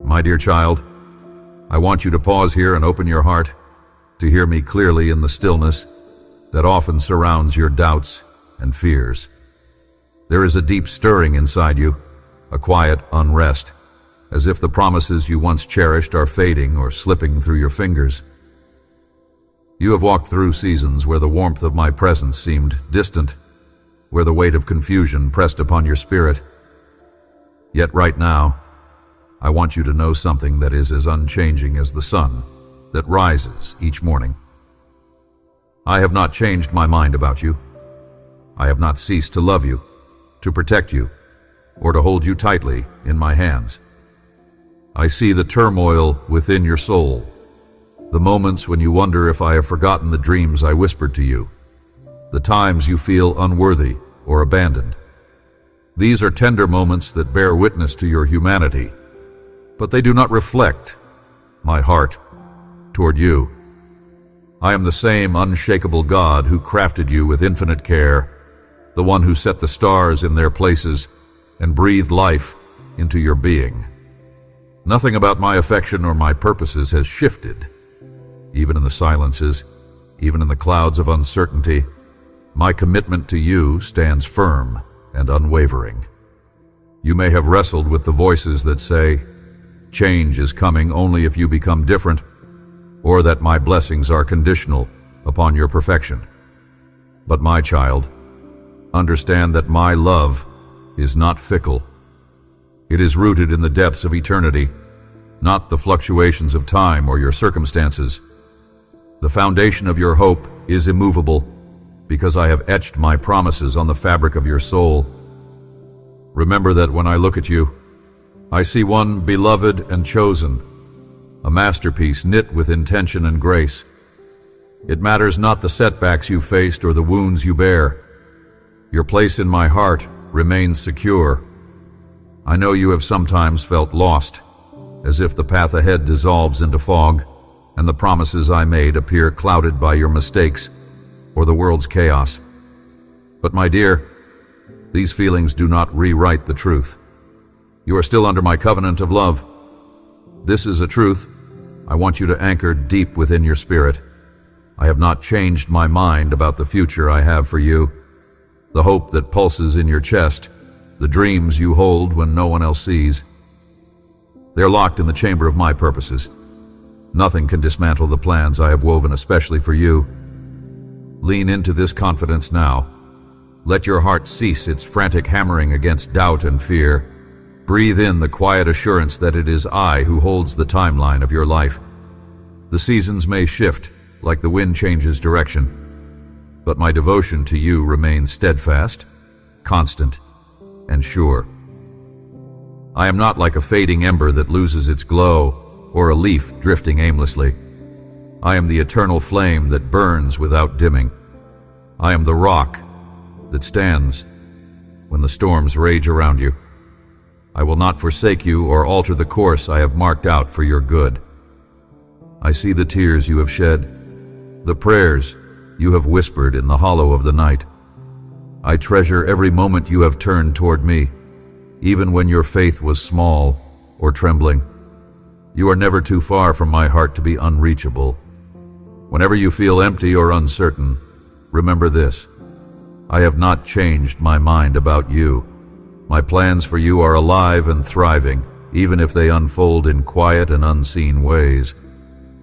My dear child, I want you to pause here and open your heart to hear me clearly in the stillness that often surrounds your doubts and fears. There is a deep stirring inside you, a quiet unrest, as if the promises you once cherished are fading or slipping through your fingers. You have walked through seasons where the warmth of my presence seemed distant, where the weight of confusion pressed upon your spirit. Yet right now, I want you to know something that is as unchanging as the sun that rises each morning. I have not changed my mind about you. I have not ceased to love you, to protect you, or to hold you tightly in my hands. I see the turmoil within your soul, the moments when you wonder if I have forgotten the dreams I whispered to you, the times you feel unworthy or abandoned. These are tender moments that bear witness to your humanity, but they do not reflect my heart toward you. I am the same unshakable God who crafted you with infinite care, the one who set the stars in their places and breathed life into your being. Nothing about my affection or my purposes has shifted. Even in the silences, even in the clouds of uncertainty, my commitment to you stands firm and unwavering. You may have wrestled with the voices that say, change is coming only if you become different, or that my blessings are conditional upon your perfection. But my child, understand that my love is not fickle. It is rooted in the depths of eternity, not the fluctuations of time or your circumstances. The foundation of your hope is immovable because I have etched my promises on the fabric of your soul. Remember that when I look at you, I see one beloved and chosen, a masterpiece knit with intention and grace. It matters not the setbacks you faced or the wounds you bear. Your place in my heart remains secure. I know you have sometimes felt lost, as if the path ahead dissolves into fog, and the promises I made appear clouded by your mistakes or the world's chaos. But my dear, these feelings do not rewrite the truth. You are still under my covenant of love. This is a truth I want you to anchor deep within your spirit. I have not changed my mind about the future I have for you, the hope that pulses in your chest, the dreams you hold when no one else sees. They're locked in the chamber of my purposes. Nothing can dismantle the plans I have woven especially for you. Lean into this confidence now. Let your heart cease its frantic hammering against doubt and fear. Breathe in the quiet assurance that it is I who holds the timeline of your life. The seasons may shift like the wind changes direction, but my devotion to you remains steadfast, constant, and sure. I am not like a fading ember that loses its glow or a leaf drifting aimlessly. I am the eternal flame that burns without dimming. I am the rock that stands when the storms rage around you. I will not forsake you or alter the course I have marked out for your good. I see the tears you have shed, the prayers you have whispered in the hollow of the night. I treasure every moment you have turned toward me, even when your faith was small or trembling. You are never too far from my heart to be unreachable. Whenever you feel empty or uncertain, remember this: I have not changed my mind about you. My plans for you are alive and thriving, even if they unfold in quiet and unseen ways.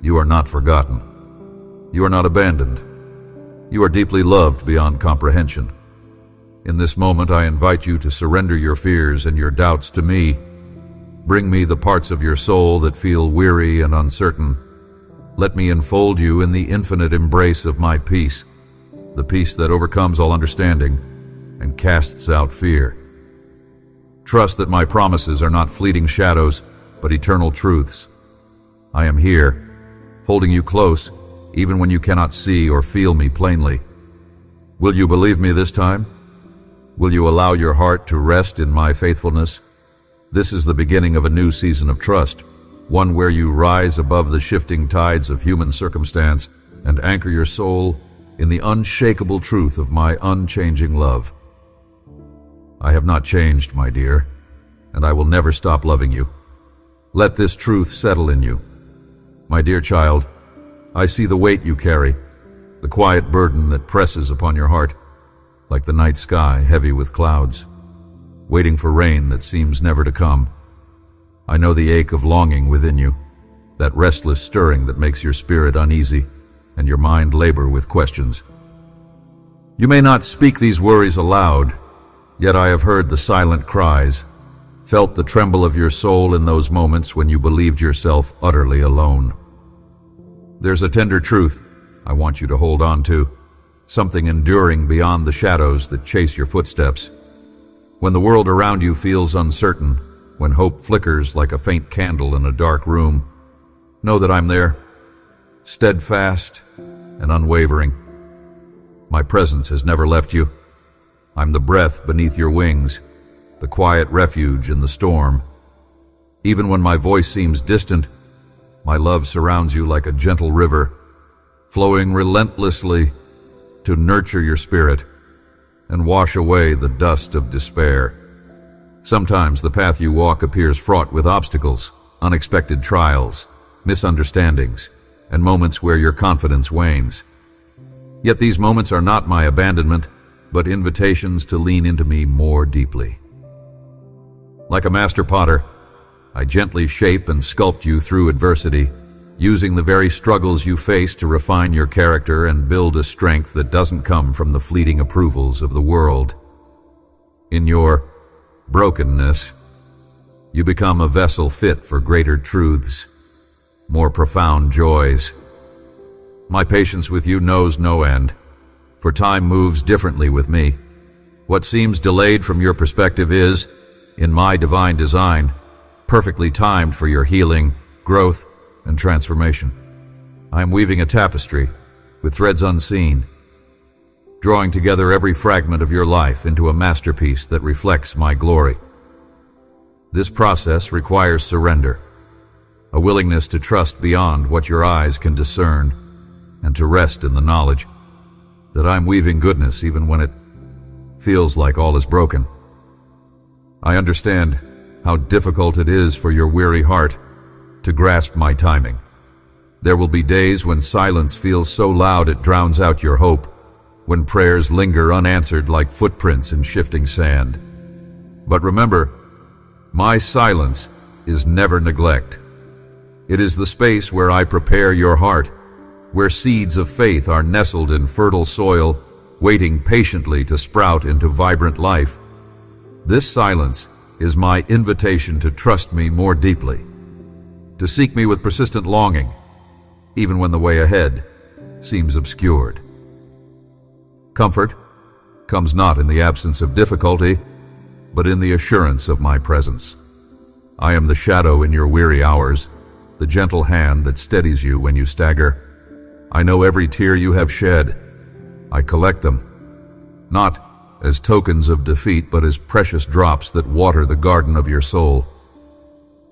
You are not forgotten. You are not abandoned. You are deeply loved beyond comprehension. In this moment, I invite you to surrender your fears and your doubts to me. Bring me the parts of your soul that feel weary and uncertain. Let me enfold you in the infinite embrace of my peace, the peace that overcomes all understanding and casts out fear. Trust that my promises are not fleeting shadows, but eternal truths. I am here, holding you close, even when you cannot see or feel me plainly. Will you believe me this time? Will you allow your heart to rest in my faithfulness? This is the beginning of a new season of trust, one where you rise above the shifting tides of human circumstance and anchor your soul in the unshakable truth of my unchanging love. I have not changed, my dear, and I will never stop loving you. Let this truth settle in you. My dear child, I see the weight you carry, the quiet burden that presses upon your heart, like the night sky heavy with clouds, waiting for rain that seems never to come. I know the ache of longing within you, that restless stirring that makes your spirit uneasy and your mind labor with questions. You may not speak these worries aloud, yet I have heard the silent cries, felt the tremble of your soul in those moments when you believed yourself utterly alone. There's a tender truth I want you to hold on to, something enduring beyond the shadows that chase your footsteps. When the world around you feels uncertain, when hope flickers like a faint candle in a dark room, know that I'm there, steadfast and unwavering. My presence has never left you. I'm the breath beneath your wings, the quiet refuge in the storm. Even when my voice seems distant, my love surrounds you like a gentle river, flowing relentlessly to nurture your spirit and wash away the dust of despair. Sometimes the path you walk appears fraught with obstacles, unexpected trials, misunderstandings, and moments where your confidence wanes. Yet these moments are not my abandonment, but invitations to lean into me more deeply. Like a master potter, I gently shape and sculpt you through adversity, using the very struggles you face to refine your character and build a strength that doesn't come from the fleeting approvals of the world. In your brokenness, you become a vessel fit for greater truths, more profound joys. My patience with you knows no end, for time moves differently with me. What seems delayed from your perspective is, in my divine design, perfectly timed for your healing, growth, and transformation. I am weaving a tapestry with threads unseen, drawing together every fragment of your life into a masterpiece that reflects my glory. This process requires surrender, a willingness to trust beyond what your eyes can discern, and to rest in the knowledge that I'm weaving goodness even when it feels like all is broken. I understand how difficult it is for your weary heart to grasp my timing. There will be days when silence feels so loud it drowns out your hope, when prayers linger unanswered like footprints in shifting sand. But remember, my silence is never neglect. It is the space where I prepare your heart, where seeds of faith are nestled in fertile soil, waiting patiently to sprout into vibrant life. This silence is my invitation to trust me more deeply, to seek me with persistent longing, even when the way ahead seems obscured. Comfort comes not in the absence of difficulty, but in the assurance of my presence. I am the shadow in your weary hours, the gentle hand that steadies you when you stagger. I know every tear you have shed. I collect them, not as tokens of defeat, but as precious drops that water the garden of your soul.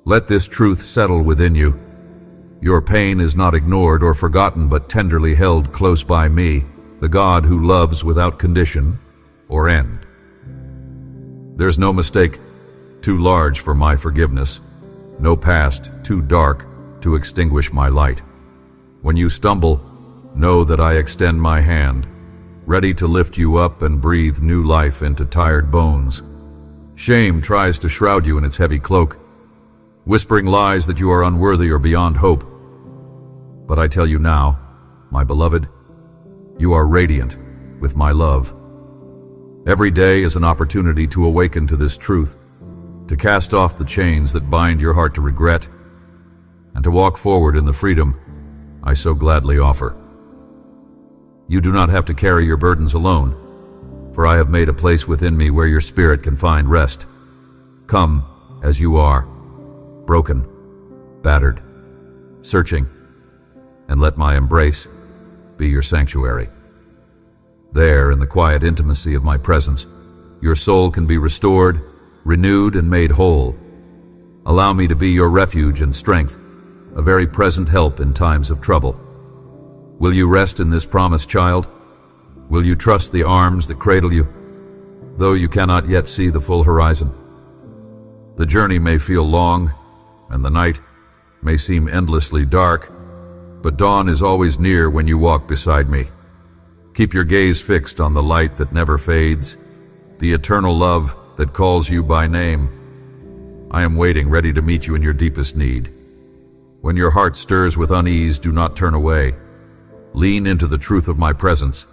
Let this truth settle within you. Your pain is not ignored or forgotten, but tenderly held close by me, the God who loves without condition or end. There's no mistake too large for my forgiveness, no past too dark to extinguish my light. When you stumble, know that I extend my hand, ready to lift you up and breathe new life into tired bones. Shame tries to shroud you in its heavy cloak, whispering lies that you are unworthy or beyond hope. But I tell you now, my beloved, you are radiant with my love. Every day is an opportunity to awaken to this truth, to cast off the chains that bind your heart to regret, and to walk forward in the freedom I so gladly offer. You do not have to carry your burdens alone, for I have made a place within me where your spirit can find rest. Come as you are, broken, battered, searching, and let my embrace be your sanctuary. There, in the quiet intimacy of my presence, your soul can be restored, renewed, and made whole. Allow me to be your refuge and strength, a very present help in times of trouble. Will you rest in this promise, child? Will you trust the arms that cradle you, though you cannot yet see the full horizon? The journey may feel long, and the night may seem endlessly dark, but dawn is always near when you walk beside me. Keep your gaze fixed on the light that never fades, the eternal love that calls you by name. I am waiting, ready to meet you in your deepest need. When your heart stirs with unease, do not turn away. Lean into the truth of my presence,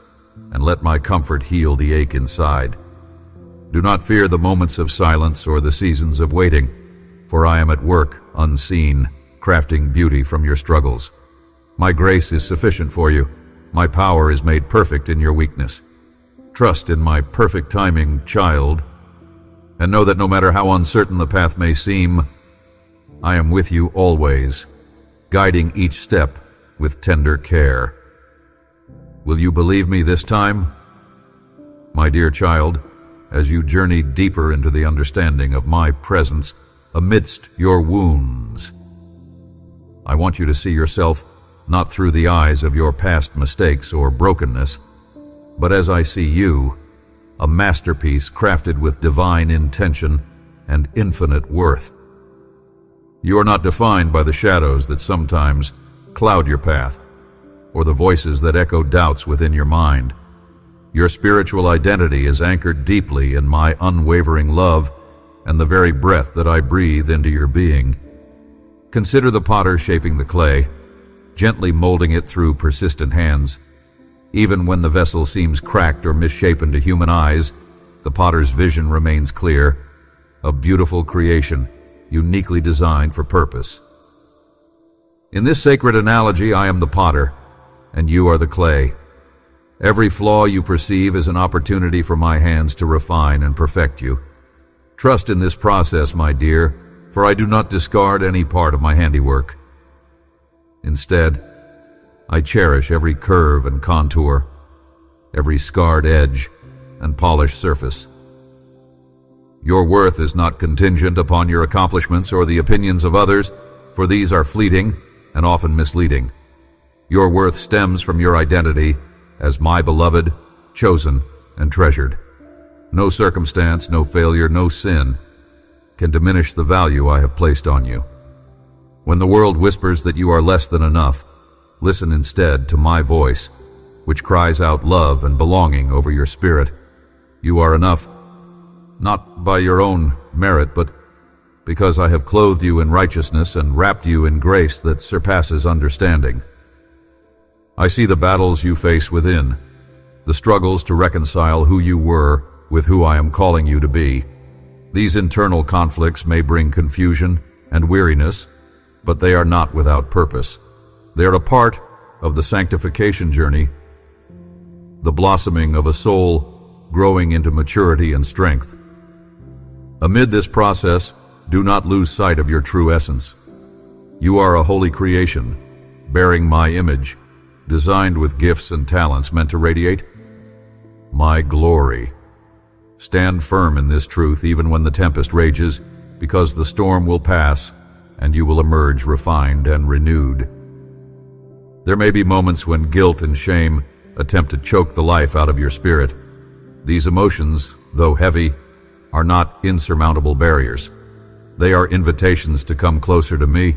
and let my comfort heal the ache inside. Do not fear the moments of silence or the seasons of waiting, for I am at work, unseen, crafting beauty from your struggles. My grace is sufficient for you. My power is made perfect in your weakness. Trust in my perfect timing, child, and know that no matter how uncertain the path may seem, I am with you always, guiding each step with tender care. Will you believe me this time? My dear child, as you journey deeper into the understanding of my presence amidst your wounds, I want you to see yourself not through the eyes of your past mistakes or brokenness, but as I see you, a masterpiece crafted with divine intention and infinite worth. You are not defined by the shadows that sometimes cloud your path, or the voices that echo doubts within your mind. Your spiritual identity is anchored deeply in my unwavering love and the very breath that I breathe into your being. Consider the potter shaping the clay, gently molding it through persistent hands. Even when the vessel seems cracked or misshapen to human eyes, the potter's vision remains clear, a beautiful creation, uniquely designed for purpose. In this sacred analogy, I am the potter, and you are the clay. Every flaw you perceive is an opportunity for my hands to refine and perfect you. Trust in this process, my dear, for I do not discard any part of my handiwork. Instead, I cherish every curve and contour, every scarred edge and polished surface. Your worth is not contingent upon your accomplishments or the opinions of others, for these are fleeting and often misleading. Your worth stems from your identity as my beloved, chosen, and treasured. No circumstance, no failure, no sin can diminish the value I have placed on you. When the world whispers that you are less than enough, listen instead to my voice, which cries out love and belonging over your spirit. You are enough, not by your own merit, but because I have clothed you in righteousness and wrapped you in grace that surpasses understanding. I see the battles you face within, the struggles to reconcile who you were with who I am calling you to be. These internal conflicts may bring confusion and weariness, but they are not without purpose. They are a part of the sanctification journey, the blossoming of a soul growing into maturity and strength. Amid this process, do not lose sight of your true essence. You are a holy creation, bearing my image, designed with gifts and talents meant to radiate my glory. Stand firm in this truth even when the tempest rages, because the storm will pass and you will emerge refined and renewed. There may be moments when guilt and shame attempt to choke the life out of your spirit. These emotions, though heavy, are not insurmountable barriers. They are invitations to come closer to me,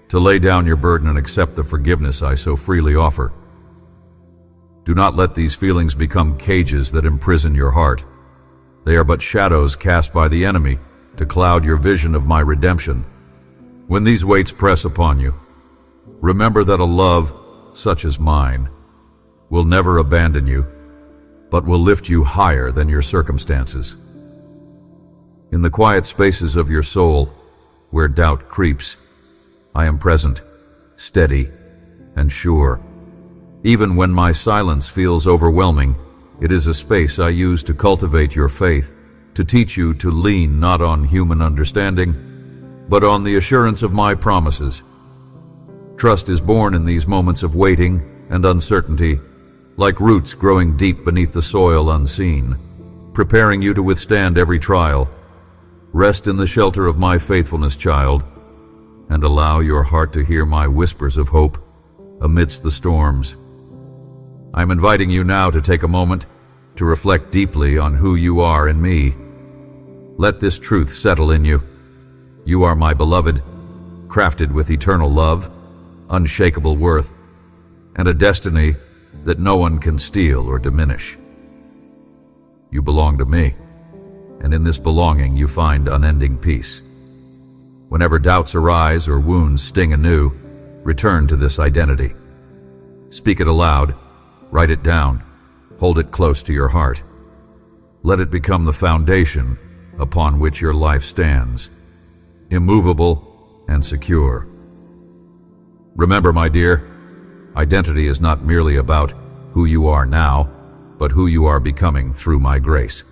to lay down your burden and accept the forgiveness I so freely offer. Do not let these feelings become cages that imprison your heart. They are but shadows cast by the enemy to cloud your vision of my redemption. When these weights press upon you, remember that a love such as mine will never abandon you, but will lift you higher than your circumstances. In the quiet spaces of your soul, where doubt creeps, I am present, steady, and sure. Even when my silence feels overwhelming, it is a space I use to cultivate your faith, to teach you to lean not on human understanding, but on the assurance of my promises. Trust is born in these moments of waiting and uncertainty, like roots growing deep beneath the soil unseen, preparing you to withstand every trial. Rest in the shelter of my faithfulness, child, and allow your heart to hear my whispers of hope amidst the storms. I'm inviting you now to take a moment to reflect deeply on who you are in me. Let this truth settle in you. You are my beloved, crafted with eternal love, unshakable worth, and a destiny that no one can steal or diminish. You belong to me, and in this belonging you find unending peace. Whenever doubts arise or wounds sting anew, return to this identity. Speak it aloud, write it down, hold it close to your heart. Let it become the foundation upon which your life stands, immovable and secure. Remember, my dear, identity is not merely about who you are now, but who you are becoming through my grace.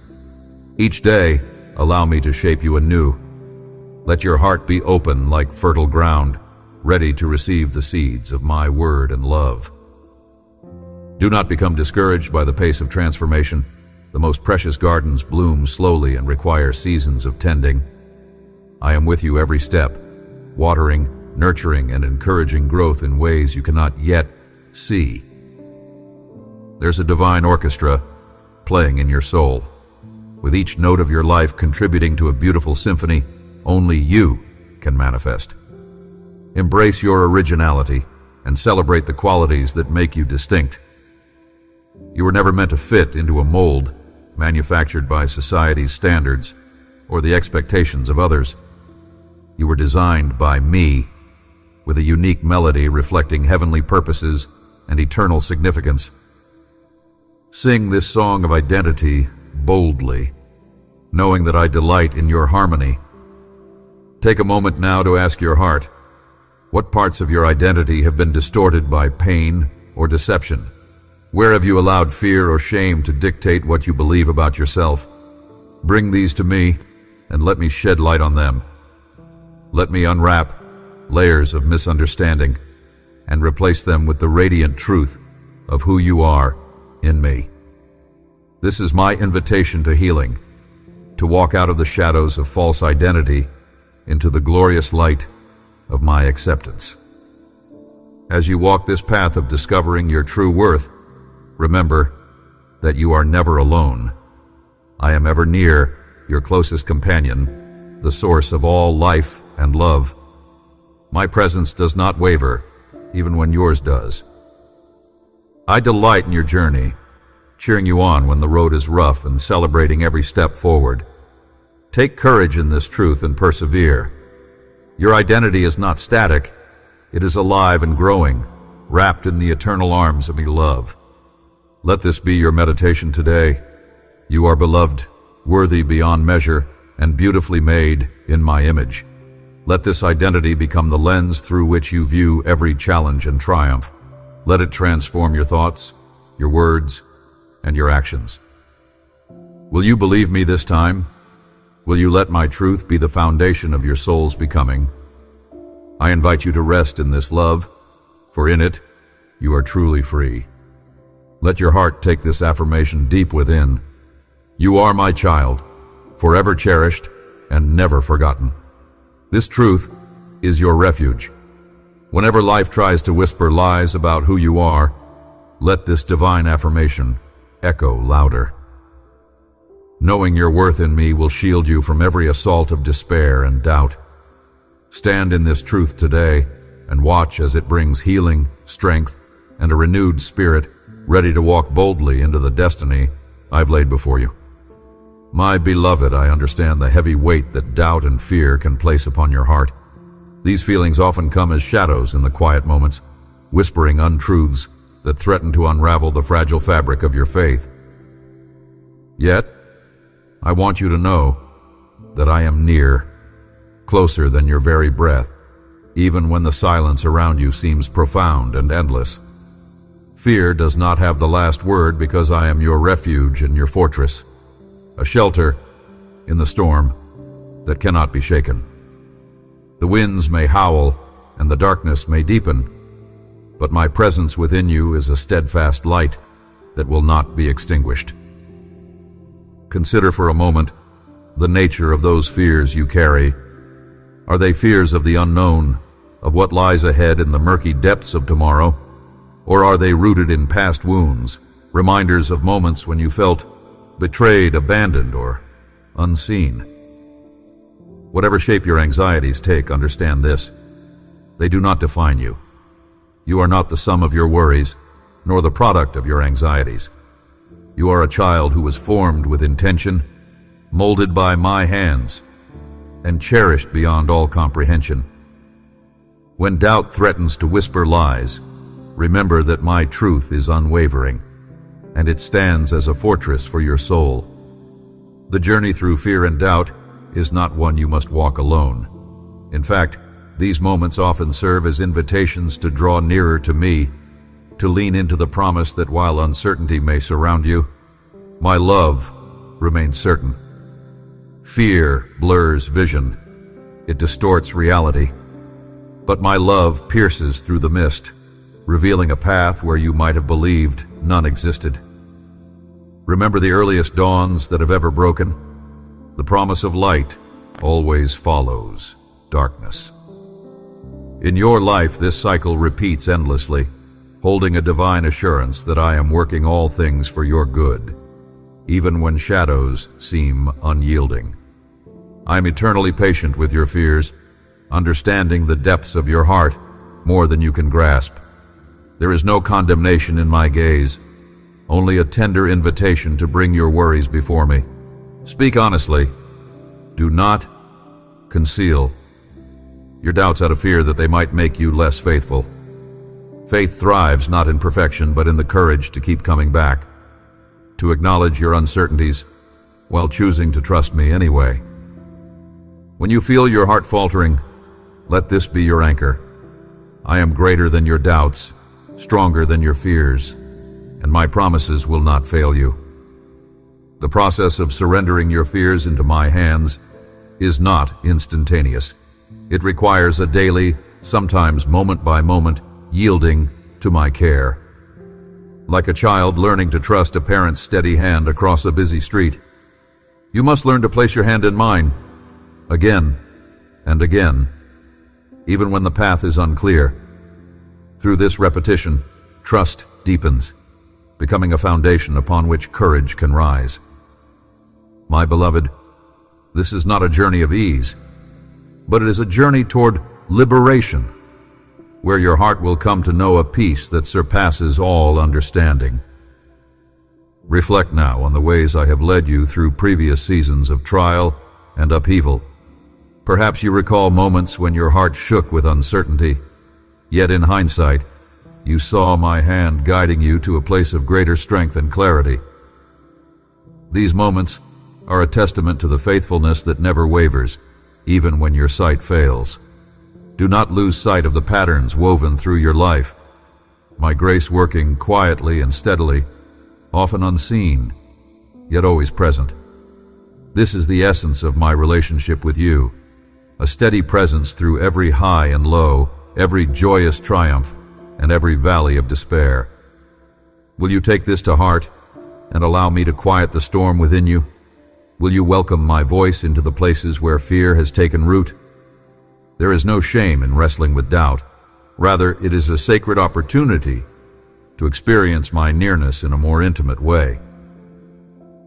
Each day, allow me to shape you anew. Let your heart be open like fertile ground, ready to receive the seeds of my word and love. Do not become discouraged by the pace of transformation. The most precious gardens bloom slowly and require seasons of tending. I am with you every step, watering, nurturing, and encouraging growth in ways you cannot yet see. There's a divine orchestra playing in your soul, with each note of your life contributing to a beautiful symphony only you can manifest. Embrace your originality and celebrate the qualities that make you distinct. You were never meant to fit into a mold manufactured by society's standards or the expectations of others. You were designed by me, with a unique melody reflecting heavenly purposes and eternal significance. Sing this song of identity boldly, knowing that I delight in your harmony. Take a moment now to ask your heart, what parts of your identity have been distorted by pain or deception? Where have you allowed fear or shame to dictate what you believe about yourself? Bring these to me and let me shed light on them. Let me unwrap layers of misunderstanding and replace them with the radiant truth of who you are in me. This is my invitation to healing, to walk out of the shadows of false identity into the glorious light of my acceptance. As you walk this path of discovering your true worth, remember that you are never alone. I am ever near, your closest companion, the source of all life and love. My presence does not waver, even when yours does. I delight in your journey, cheering you on when the road is rough and celebrating every step forward. Take courage in this truth and persevere. Your identity is not static. It is alive and growing, wrapped in the eternal arms of me love. Let this be your meditation today. You are beloved, worthy beyond measure, and beautifully made in my image. Let this identity become the lens through which you view every challenge and triumph. Let it transform your thoughts, your words, and your actions. Will you believe me this time? Will you let my truth be the foundation of your soul's becoming? I invite you to rest in this love, for in it you are truly free. Let your heart take this affirmation deep within. You are my child, forever cherished and never forgotten. This truth is your refuge. Whenever life tries to whisper lies about who you are, let this divine affirmation echo louder. Knowing your worth in me will shield you from every assault of despair and doubt. Stand in this truth today and watch as it brings healing, strength, and a renewed spirit, ready to walk boldly into the destiny I've laid before you. My beloved, I understand the heavy weight that doubt and fear can place upon your heart. These feelings often come as shadows in the quiet moments, whispering untruths that threaten to unravel the fragile fabric of your faith. Yet, I want you to know that I am near, closer than your very breath, even when the silence around you seems profound and endless. Fear does not have the last word because I am your refuge and your fortress, a shelter in the storm that cannot be shaken. The winds may howl and the darkness may deepen, but my presence within you is a steadfast light that will not be extinguished. Consider for a moment the nature of those fears you carry. Are they fears of the unknown, of what lies ahead in the murky depths of tomorrow? Or are they rooted in past wounds, reminders of moments when you felt betrayed, abandoned, or unseen? Whatever shape your anxieties take, understand this. They do not define you. You are not the sum of your worries, nor the product of your anxieties. You are a child who was formed with intention, molded by my hands, and cherished beyond all comprehension. When doubt threatens to whisper lies, remember that my truth is unwavering, and it stands as a fortress for your soul. The journey through fear and doubt is not one you must walk alone. In fact, these moments often serve as invitations to draw nearer to me, to lean into the promise that while uncertainty may surround you, my love remains certain. Fear blurs vision. It distorts reality. But my love pierces through the mist, revealing a path where you might have believed none existed. Remember the earliest dawns that have ever broken? The promise of light always follows darkness. In your life, this cycle repeats endlessly, holding a divine assurance that I am working all things for your good, even when shadows seem unyielding. I am eternally patient with your fears, understanding the depths of your heart more than you can grasp. There is no condemnation in my gaze, only a tender invitation to bring your worries before me. Speak honestly. Do not conceal your doubts out of fear that they might make you less faithful. Faith thrives not in perfection, but in the courage to keep coming back, to acknowledge your uncertainties while choosing to trust me anyway. When you feel your heart faltering, let this be your anchor. I am greater than your doubts, stronger than your fears, and my promises will not fail you. The process of surrendering your fears into my hands is not instantaneous. It requires a daily, sometimes moment-by-moment, yielding to my care. Like a child learning to trust a parent's steady hand across a busy street, you must learn to place your hand in mine, again and again, even when the path is unclear. Through this repetition, trust deepens, becoming a foundation upon which courage can rise. My beloved, this is not a journey of ease, but it is a journey toward liberation, where your heart will come to know a peace that surpasses all understanding. Reflect now on the ways I have led you through previous seasons of trial and upheaval. Perhaps you recall moments when your heart shook with uncertainty, yet in hindsight, you saw my hand guiding you to a place of greater strength and clarity. These moments are a testament to the faithfulness that never wavers, even when your sight fails. Do not lose sight of the patterns woven through your life, my grace working quietly and steadily, often unseen, yet always present. This is the essence of my relationship with you, a steady presence through every high and low, every joyous triumph, and every valley of despair. Will you take this to heart and allow me to quiet the storm within you? Will you welcome my voice into the places where fear has taken root? There is no shame in wrestling with doubt. Rather, it is a sacred opportunity to experience my nearness in a more intimate way.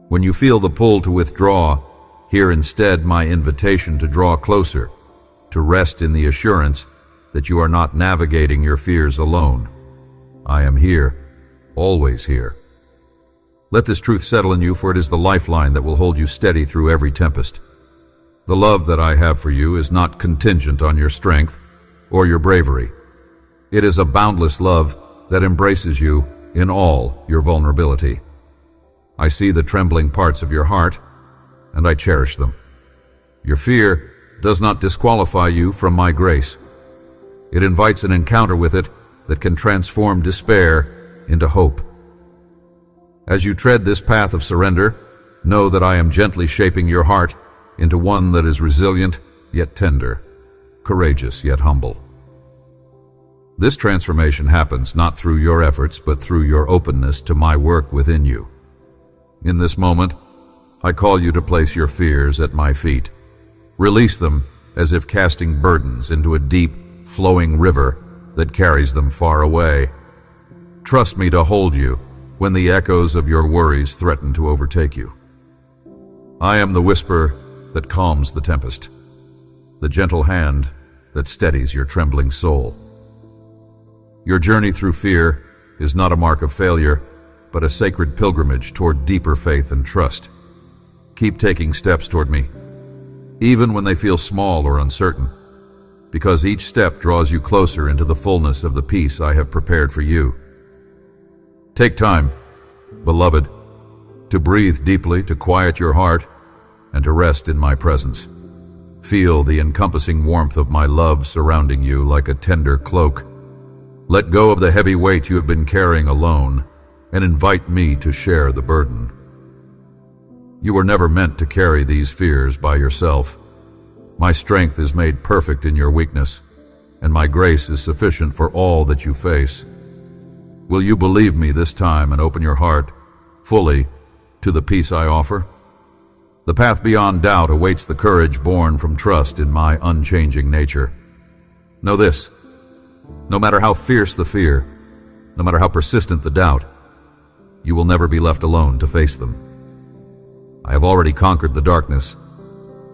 When you feel the pull to withdraw, hear instead my invitation to draw closer, to rest in the assurance that you are not navigating your fears alone. I am here, always here. Let this truth settle in you, for it is the lifeline that will hold you steady through every tempest. The love that I have for you is not contingent on your strength or your bravery. It is a boundless love that embraces you in all your vulnerability. I see the trembling parts of your heart, and I cherish them. Your fear does not disqualify you from my grace. It invites an encounter with it that can transform despair into hope. As you tread this path of surrender, know that I am gently shaping your heart into one that is resilient yet tender, courageous yet humble. This transformation happens not through your efforts, but through your openness to my work within you. In this moment, I call you to place your fears at my feet. Release them as if casting burdens into a deep, flowing river that carries them far away. Trust me to hold you when the echoes of your worries threaten to overtake you. I am the whisper that calms the tempest, the gentle hand that steadies your trembling soul. Your journey through fear is not a mark of failure, but a sacred pilgrimage toward deeper faith and trust. Keep taking steps toward me, even when they feel small or uncertain, because each step draws you closer into the fullness of the peace I have prepared for you. Take time, beloved, to breathe deeply, to quiet your heart, and to rest in my presence. Feel the encompassing warmth of my love surrounding you like a tender cloak. Let go of the heavy weight you have been carrying alone, and invite me to share the burden. You were never meant to carry these fears by yourself. My strength is made perfect in your weakness, and my grace is sufficient for all that you face. Will you believe me this time and open your heart fully to the peace I offer? The path beyond doubt awaits the courage born from trust in my unchanging nature. Know this: no matter how fierce the fear, no matter how persistent the doubt, you will never be left alone to face them. I have already conquered the darkness,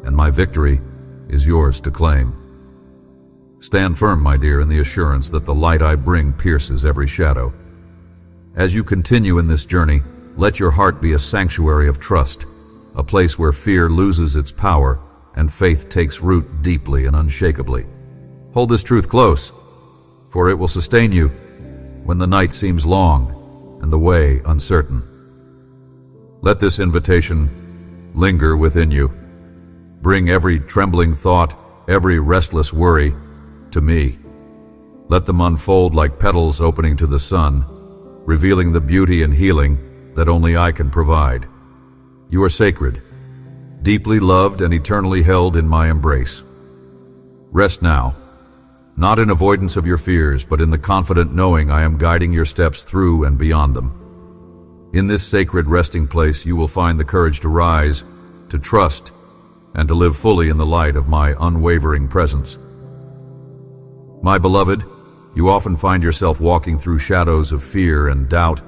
and my victory is yours to claim. Stand firm, my dear, in the assurance that the light I bring pierces every shadow. As you continue in this journey, let your heart be a sanctuary of trust, a place where fear loses its power and faith takes root deeply and unshakably. Hold this truth close, for it will sustain you when the night seems long and the way uncertain. Let this invitation linger within you. Bring every trembling thought, every restless worry to me. Let them unfold like petals opening to the sun, revealing the beauty and healing that only I can provide. You are sacred, deeply loved and eternally held in my embrace. Rest now, not in avoidance of your fears, but in the confident knowing I am guiding your steps through and beyond them. In this sacred resting place, you will find the courage to rise, to trust, and to live fully in the light of my unwavering presence. My beloved, you often find yourself walking through shadows of fear and doubt,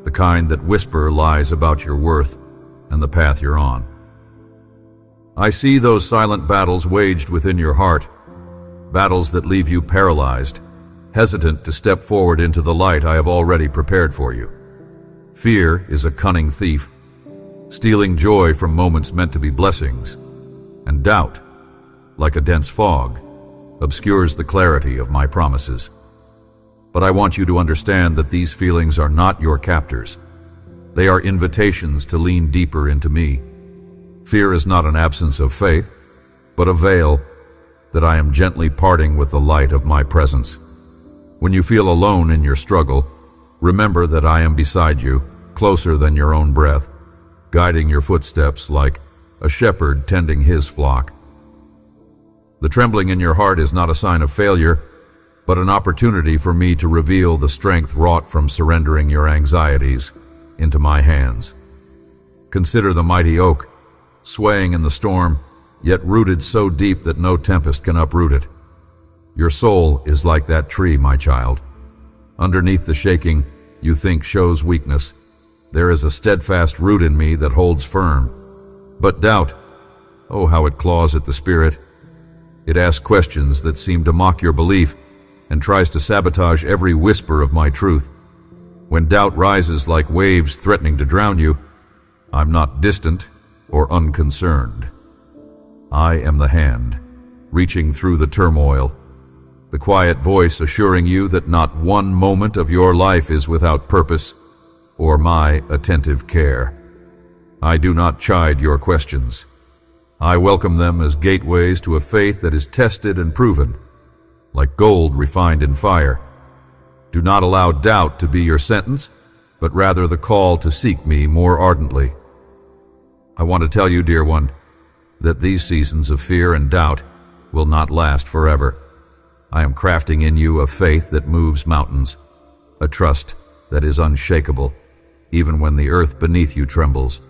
the kind that whisper lies about your worth and the path you're on. I see those silent battles waged within your heart, battles that leave you paralyzed, hesitant to step forward into the light I have already prepared for you. Fear is a cunning thief, stealing joy from moments meant to be blessings, and doubt, like a dense fog, obscures the clarity of my promises. But I want you to understand that these feelings are not your captors. They are invitations to lean deeper into me. Fear is not an absence of faith, but a veil that I am gently parting with the light of my presence. When you feel alone in your struggle, remember that I am beside you, closer than your own breath, guiding your footsteps like a shepherd tending his flock. The trembling in your heart is not a sign of failure, but an opportunity for me to reveal the strength wrought from surrendering your anxieties into my hands. Consider the mighty oak, swaying in the storm, yet rooted so deep that no tempest can uproot it. Your soul is like that tree, my child. Underneath the shaking you think shows weakness, there is a steadfast root in me that holds firm. But doubt, oh, how it claws at the spirit. It asks questions that seem to mock your belief and tries to sabotage every whisper of my truth. When doubt rises like waves threatening to drown you, I'm not distant or unconcerned. I am the hand, reaching through the turmoil, the quiet voice assuring you that not one moment of your life is without purpose or my attentive care. I do not chide your questions. I welcome them as gateways to a faith that is tested and proven, like gold refined in fire. Do not allow doubt to be your sentence, but rather the call to seek me more ardently. I want to tell you, dear one, that these seasons of fear and doubt will not last forever. I am crafting in you a faith that moves mountains, a trust that is unshakable, even when the earth beneath you trembles.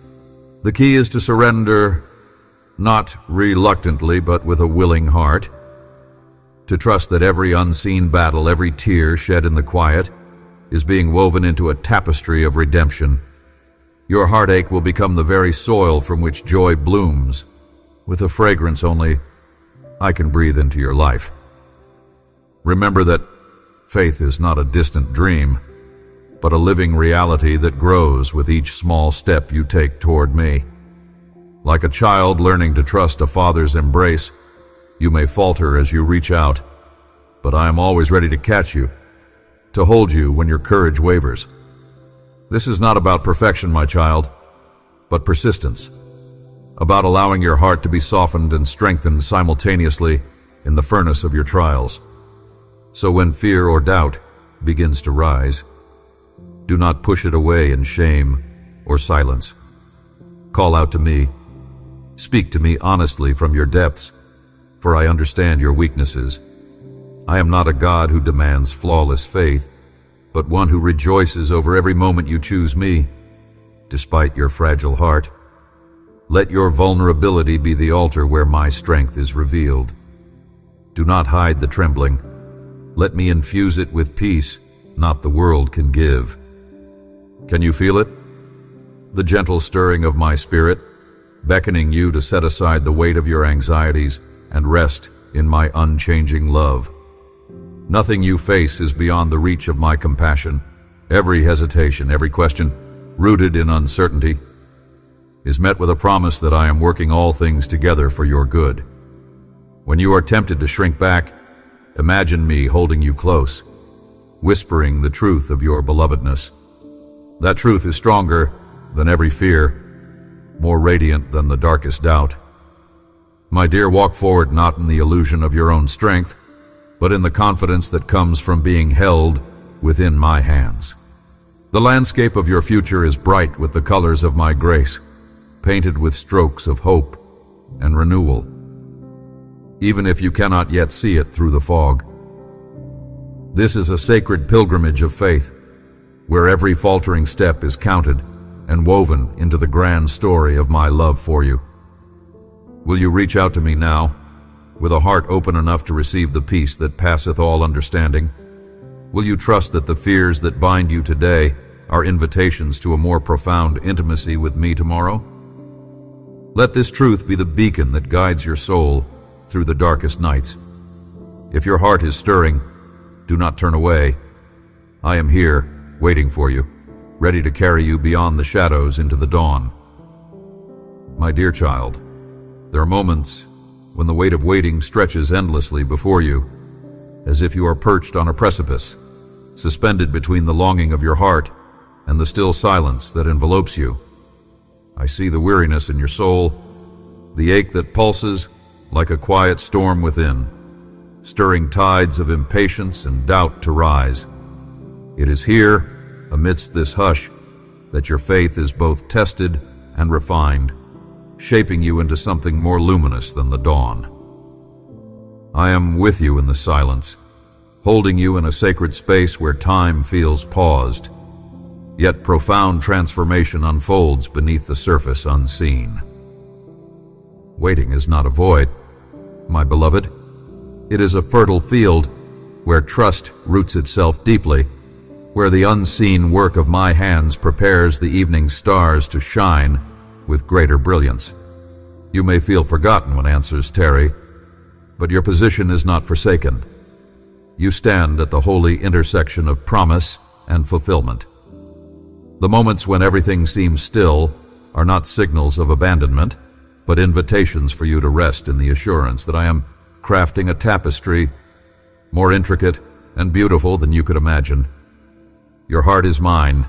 The key is to surrender, not reluctantly, but with a willing heart, to trust that every unseen battle, every tear shed in the quiet, is being woven into a tapestry of redemption. Your heartache will become the very soil from which joy blooms, with a fragrance only I can breathe into your life. Remember that faith is not a distant dream, but a living reality that grows with each small step you take toward me. Like a child learning to trust a father's embrace, you may falter as you reach out, but I am always ready to catch you, to hold you when your courage wavers. This is not about perfection, my child, but persistence, about allowing your heart to be softened and strengthened simultaneously in the furnace of your trials. So when fear or doubt begins to rise, do not push it away in shame or silence. Call out to me. Speak to me honestly from your depths, for I understand your weaknesses. I am not a God who demands flawless faith, but one who rejoices over every moment you choose me, despite your fragile heart. Let your vulnerability be the altar where my strength is revealed. Do not hide the trembling. Let me infuse it with peace not the world can give. Can you feel it? The gentle stirring of my spirit, beckoning you to set aside the weight of your anxieties and rest in my unchanging love. Nothing you face is beyond the reach of my compassion. Every hesitation, every question, rooted in uncertainty, is met with a promise that I am working all things together for your good. When you are tempted to shrink back, imagine me holding you close, whispering the truth of your belovedness. That truth is stronger than every fear, more radiant than the darkest doubt. My dear, walk forward not in the illusion of your own strength, but in the confidence that comes from being held within my hands. The landscape of your future is bright with the colors of my grace, painted with strokes of hope and renewal, even if you cannot yet see it through the fog. This is a sacred pilgrimage of faith, where every faltering step is counted and woven into the grand story of my love for you. Will you reach out to me now, with a heart open enough to receive the peace that passeth all understanding? Will you trust that the fears that bind you today are invitations to a more profound intimacy with me tomorrow? Let this truth be the beacon that guides your soul through the darkest nights. If your heart is stirring, do not turn away. I am here, waiting for you, ready to carry you beyond the shadows into the dawn. My dear child, there are moments when the weight of waiting stretches endlessly before you, as if you are perched on a precipice, suspended between the longing of your heart and the still silence that envelopes you. I see the weariness in your soul, the ache that pulses like a quiet storm within, stirring tides of impatience and doubt to rise. It is here, amidst this hush, that your faith is both tested and refined, shaping you into something more luminous than the dawn. I am with you in the silence, holding you in a sacred space where time feels paused, yet profound transformation unfolds beneath the surface unseen. Waiting is not a void, my beloved. It is a fertile field where trust roots itself deeply, where the unseen work of my hands prepares the evening stars to shine with greater brilliance. You may feel forgotten when answers tarry, but your position is not forsaken. You stand at the holy intersection of promise and fulfillment. The moments when everything seems still are not signals of abandonment, but invitations for you to rest in the assurance that I am crafting a tapestry more intricate and beautiful than you could imagine. Your heart is mine,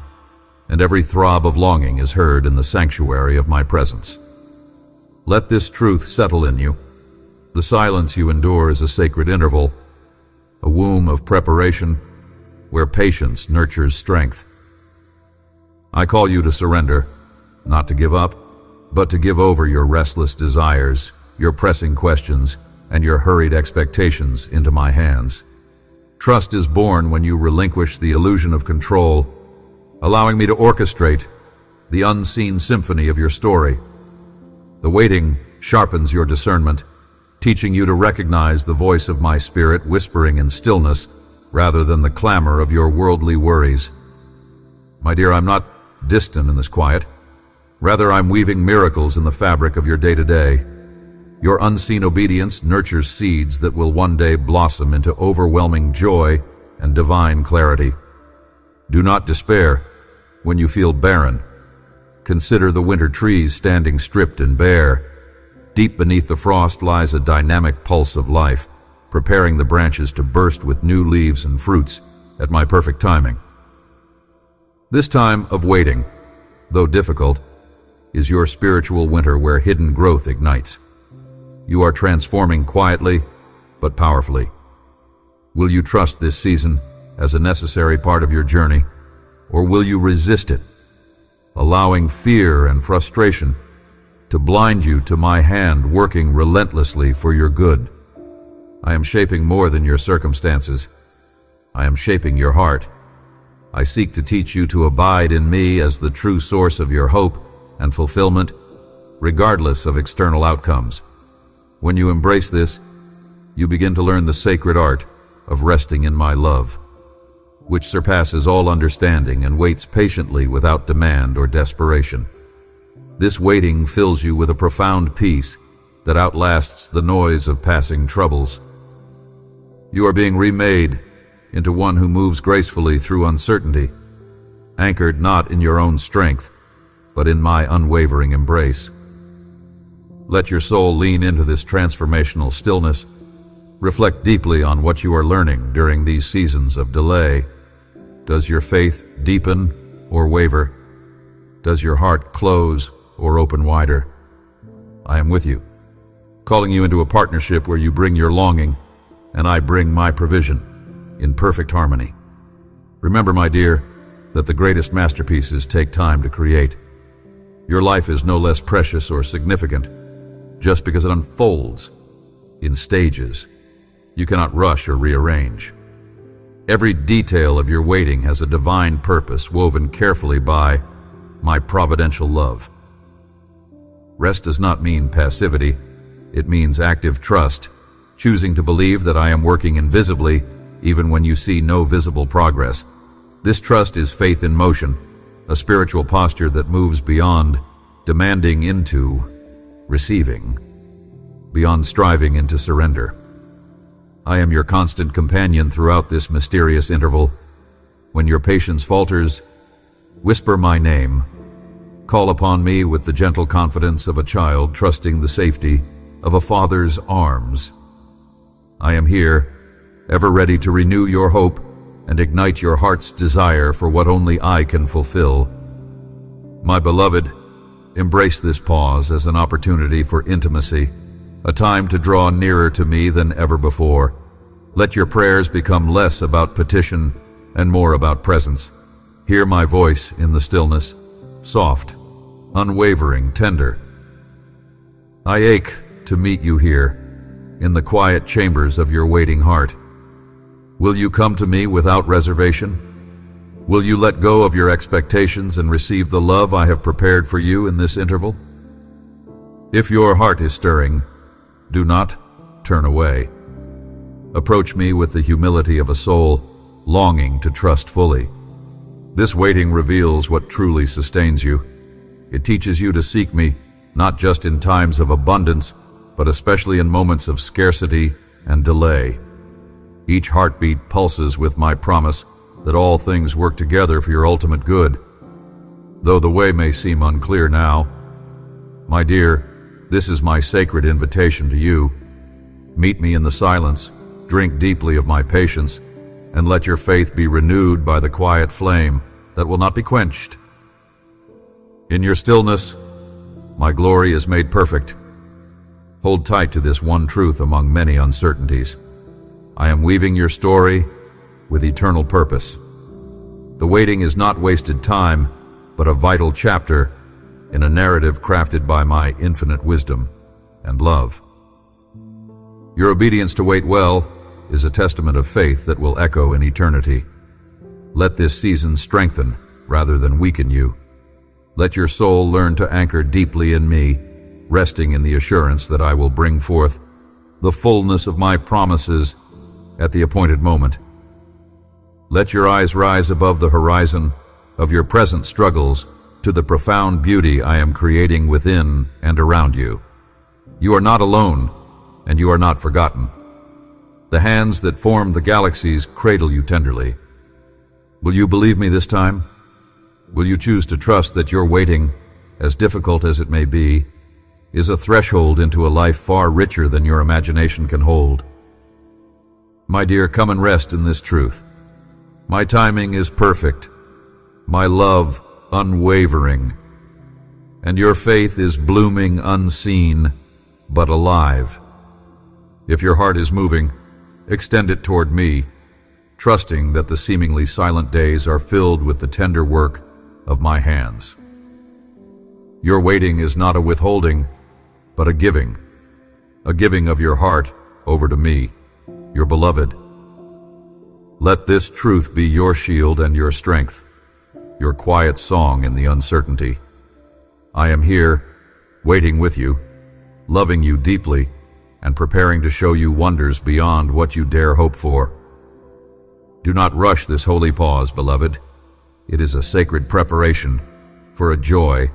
and every throb of longing is heard in the sanctuary of my presence. Let this truth settle in you. The silence you endure is a sacred interval, a womb of preparation where patience nurtures strength. I call you to surrender, not to give up, but to give over your restless desires, your pressing questions, and your hurried expectations into my hands. Trust is born when you relinquish the illusion of control, allowing me to orchestrate the unseen symphony of your story. The waiting sharpens your discernment, teaching you to recognize the voice of my spirit whispering in stillness rather than the clamor of your worldly worries. My dear, I'm not distant in this quiet. Rather, I'm weaving miracles in the fabric of your day-to-day. Your unseen obedience nurtures seeds that will one day blossom into overwhelming joy and divine clarity. Do not despair when you feel barren. Consider the winter trees standing stripped and bare. Deep beneath the frost lies a dynamic pulse of life, preparing the branches to burst with new leaves and fruits at my perfect timing. This time of waiting, though difficult, is your spiritual winter where hidden growth ignites. You are transforming quietly but powerfully. Will you trust this season as a necessary part of your journey, or will you resist it, allowing fear and frustration to blind you to my hand working relentlessly for your good? I am shaping more than your circumstances. I am shaping your heart. I seek to teach you to abide in me as the true source of your hope and fulfillment, regardless of external outcomes. When you embrace this, you begin to learn the sacred art of resting in my love, which surpasses all understanding and waits patiently without demand or desperation. This waiting fills you with a profound peace that outlasts the noise of passing troubles. You are being remade into one who moves gracefully through uncertainty, anchored not in your own strength, but in my unwavering embrace. Let your soul lean into this transformational stillness. Reflect deeply on what you are learning during these seasons of delay. Does your faith deepen or waver? Does your heart close or open wider? I am with you, calling you into a partnership where you bring your longing and I bring my provision in perfect harmony. Remember, my dear, that the greatest masterpieces take time to create. Your life is no less precious or significant just because it unfolds in stages you cannot rush or rearrange. Every detail of your waiting has a divine purpose woven carefully by my providential love. Rest does not mean passivity. It means active trust, choosing to believe that I am working invisibly even when you see no visible progress. This trust is faith in motion, a spiritual posture that moves beyond demanding into receiving, beyond striving into surrender. I am your constant companion throughout this mysterious interval. When your patience falters, whisper my name. Call upon me with the gentle confidence of a child trusting the safety of a father's arms. I am here, ever ready to renew your hope and ignite your heart's desire for what only I can fulfill. My beloved, embrace this pause as an opportunity for intimacy, a time to draw nearer to me than ever before. Let your prayers become less about petition and more about presence. Hear my voice in the stillness, soft, unwavering, tender. I ache to meet you here, in the quiet chambers of your waiting heart. Will you come to me without reservation? Will you let go of your expectations and receive the love I have prepared for you in this interval? If your heart is stirring, do not turn away. Approach me with the humility of a soul longing to trust fully. This waiting reveals what truly sustains you. It teaches you to seek me, not just in times of abundance, but especially in moments of scarcity and delay. Each heartbeat pulses with my promise that all things work together for your ultimate good. Though the way may seem unclear now, my dear, this is my sacred invitation to you. Meet me in the silence, drink deeply of my patience, and let your faith be renewed by the quiet flame that will not be quenched. In your stillness, my glory is made perfect. Hold tight to this one truth among many uncertainties. I am weaving your story with eternal purpose. The waiting is not wasted time, but a vital chapter in a narrative crafted by my infinite wisdom and love. Your obedience to wait well is a testament of faith that will echo in eternity. Let this season strengthen rather than weaken you. Let your soul learn to anchor deeply in me, resting in the assurance that I will bring forth the fullness of my promises at the appointed moment. Let your eyes rise above the horizon of your present struggles to the profound beauty I am creating within and around you. You are not alone, and you are not forgotten. The hands that form the galaxies cradle you tenderly. Will you believe me this time? Will you choose to trust that your waiting, as difficult as it may be, is a threshold into a life far richer than your imagination can hold? My dear, come and rest in this truth. My timing is perfect, my love unwavering, and your faith is blooming unseen, but alive. If your heart is moving, extend it toward me, trusting that the seemingly silent days are filled with the tender work of my hands. Your waiting is not a withholding, but a giving of your heart over to me, your beloved. Let this truth be your shield and your strength, your quiet song in the uncertainty. I am here, waiting with you, loving you deeply, and preparing to show you wonders beyond what you dare hope for. Do not rush this holy pause, beloved. It is a sacred preparation for a joy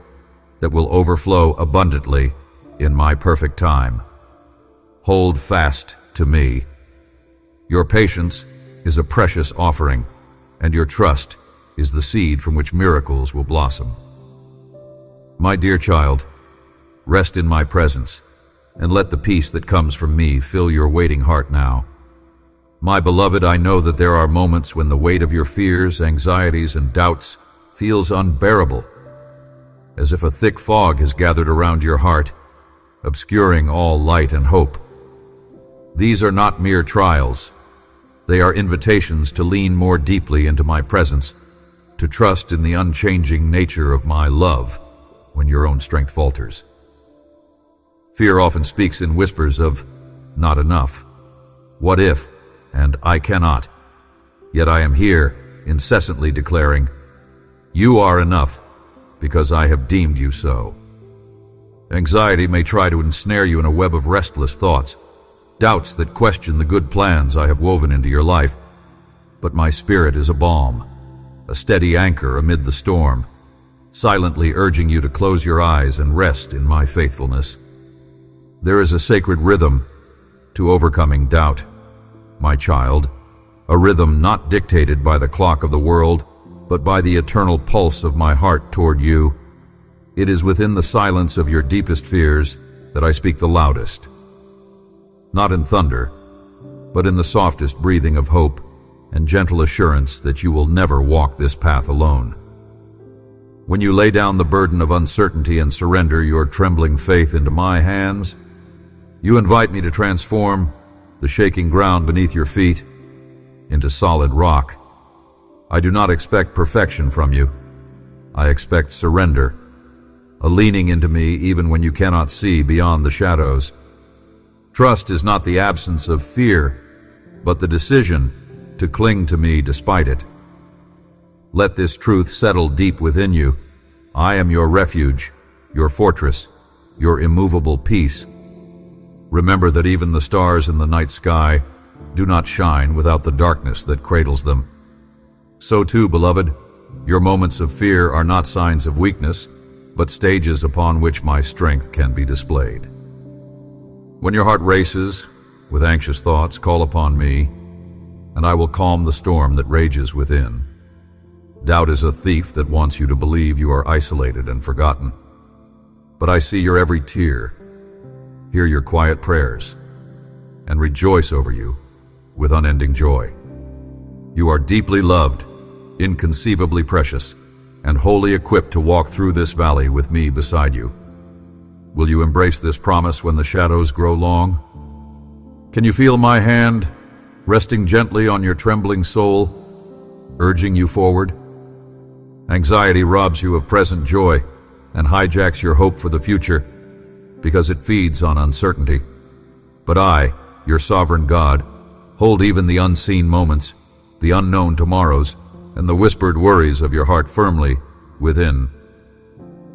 that will overflow abundantly in my perfect time. Hold fast to me. Your patience is a precious offering, and your trust is the seed from which miracles will blossom. My dear child, rest in my presence, and let the peace that comes from me fill your waiting heart now. My beloved, I know that there are moments when the weight of your fears, anxieties, and doubts feels unbearable, as if a thick fog has gathered around your heart, obscuring all light and hope. These are not mere trials. They are invitations to lean more deeply into my presence, to trust in the unchanging nature of my love when your own strength falters. Fear often speaks in whispers of, "Not enough," "What if," and "I cannot." Yet I am here, incessantly declaring, "You are enough, because I have deemed you so." Anxiety may try to ensnare you in a web of restless thoughts, doubts that question the good plans I have woven into your life, but my spirit is a balm, a steady anchor amid the storm, silently urging you to close your eyes and rest in my faithfulness. There is a sacred rhythm to overcoming doubt, my child, a rhythm not dictated by the clock of the world, but by the eternal pulse of my heart toward you. It is within the silence of your deepest fears that I speak the loudest, not in thunder, but in the softest breathing of hope and gentle assurance that you will never walk this path alone. When you lay down the burden of uncertainty and surrender your trembling faith into my hands, you invite me to transform the shaking ground beneath your feet into solid rock. I do not expect perfection from you. I expect surrender, a leaning into me even when you cannot see beyond the shadows. Trust is not the absence of fear, but the decision to cling to me despite it. Let this truth settle deep within you. I am your refuge, your fortress, your immovable peace. Remember that even the stars in the night sky do not shine without the darkness that cradles them. So too, beloved, your moments of fear are not signs of weakness, but stages upon which my strength can be displayed. When your heart races with anxious thoughts, call upon me, and I will calm the storm that rages within. Doubt is a thief that wants you to believe you are isolated and forgotten. But I see your every tear, hear your quiet prayers, and rejoice over you with unending joy. You are deeply loved, inconceivably precious, and wholly equipped to walk through this valley with me beside you. Will you embrace this promise when the shadows grow long? Can you feel my hand resting gently on your trembling soul, urging you forward? Anxiety robs you of present joy and hijacks your hope for the future because it feeds on uncertainty. But I, your sovereign God, hold even the unseen moments, the unknown tomorrows, and the whispered worries of your heart firmly within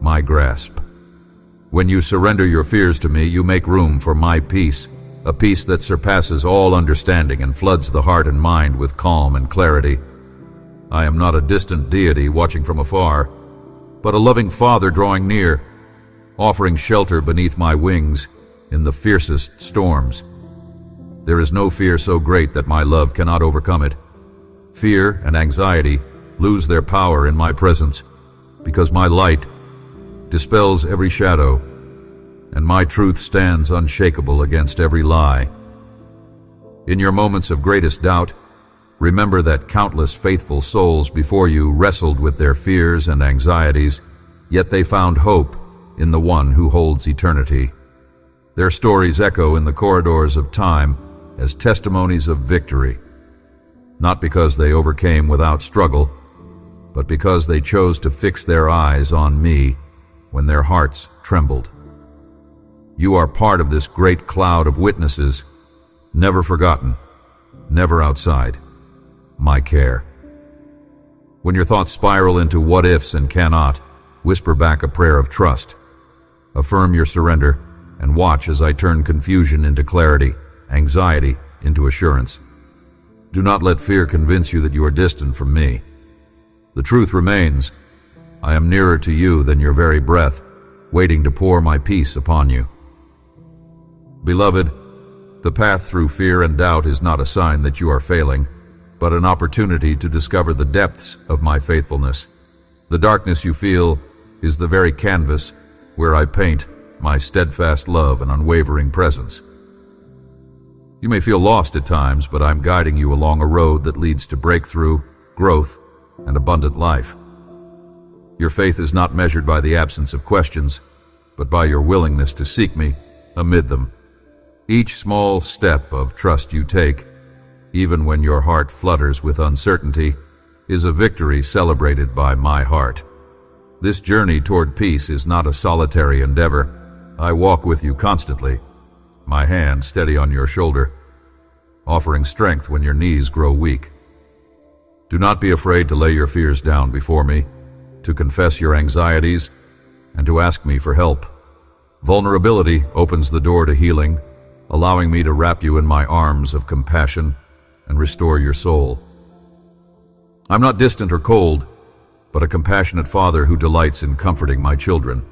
my grasp. When you surrender your fears to me, you make room for my peace, a peace that surpasses all understanding and floods the heart and mind with calm and clarity. I am not a distant deity watching from afar, but a loving Father drawing near, offering shelter beneath my wings in the fiercest storms. There is no fear so great that my love cannot overcome it. Fear and anxiety lose their power in my presence, because my light dispels every shadow, and my truth stands unshakable against every lie. In your moments of greatest doubt, remember that countless faithful souls before you wrestled with their fears and anxieties, yet they found hope in the one who holds eternity. Their stories echo in the corridors of time as testimonies of victory, not because they overcame without struggle, but because they chose to fix their eyes on me when their hearts trembled. You are part of this great cloud of witnesses, never forgotten, never outside my care. When your thoughts spiral into what-ifs and cannot, whisper back a prayer of trust. Affirm your surrender and watch as I turn confusion into clarity, anxiety into assurance. Do not let fear convince you that you are distant from me. The truth remains. I am nearer to you than your very breath, waiting to pour my peace upon you. Beloved, the path through fear and doubt is not a sign that you are failing, but an opportunity to discover the depths of my faithfulness. The darkness you feel is the very canvas where I paint my steadfast love and unwavering presence. You may feel lost at times, but I'm guiding you along a road that leads to breakthrough, growth, and abundant life. Your faith is not measured by the absence of questions, but by your willingness to seek me amid them. Each small step of trust you take, even when your heart flutters with uncertainty, is a victory celebrated by my heart. This journey toward peace is not a solitary endeavor. I walk with you constantly, my hand steady on your shoulder, offering strength when your knees grow weak. Do not be afraid to lay your fears down before me, to confess your anxieties, and to ask me for help. Vulnerability opens the door to healing, allowing me to wrap you in my arms of compassion and restore your soul. I'm not distant or cold, but a compassionate father who delights in comforting my children.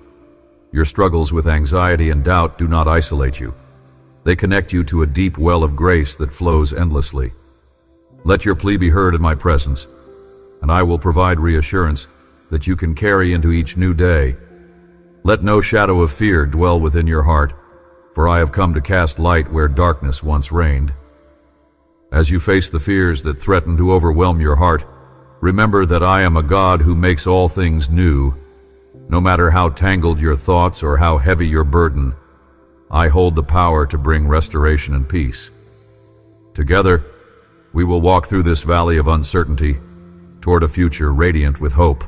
Your struggles with anxiety and doubt do not isolate you. They connect you to a deep well of grace that flows endlessly. Let your plea be heard in my presence, and I will provide reassurance that you can carry into each new day. Let no shadow of fear dwell within your heart, for I have come to cast light where darkness once reigned. As you face the fears that threaten to overwhelm your heart, remember that I am a God who makes all things new. No matter how tangled your thoughts or how heavy your burden, I hold the power to bring restoration and peace. Together, we will walk through this valley of uncertainty toward a future radiant with hope.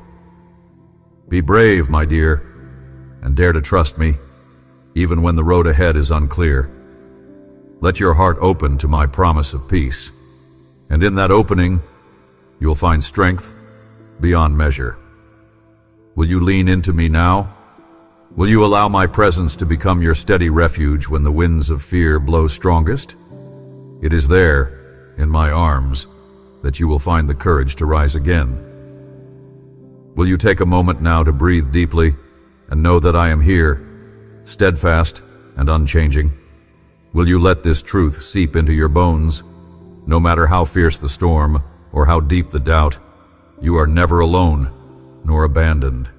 Be brave, my dear, and dare to trust me, even when the road ahead is unclear. Let your heart open to my promise of peace, and in that opening, you'll find strength beyond measure. Will you lean into me now? Will you allow my presence to become your steady refuge when the winds of fear blow strongest? It is there, in my arms, that you will find the courage to rise again. Will you take a moment now to breathe deeply and know that I am here, steadfast and unchanging? Will you let this truth seep into your bones? No matter how fierce the storm or how deep the doubt, you are never alone nor abandoned.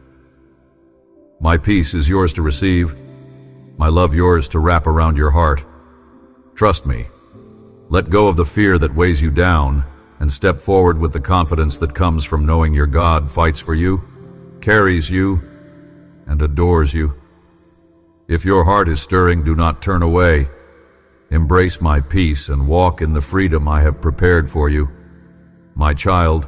My peace is yours to receive, my love yours to wrap around your heart. Trust me. Let go of the fear that weighs you down and step forward with the confidence that comes from knowing your God fights for you, carries you, and adores you. If your heart is stirring, do not turn away. Embrace my peace and walk in the freedom I have prepared for you. My child,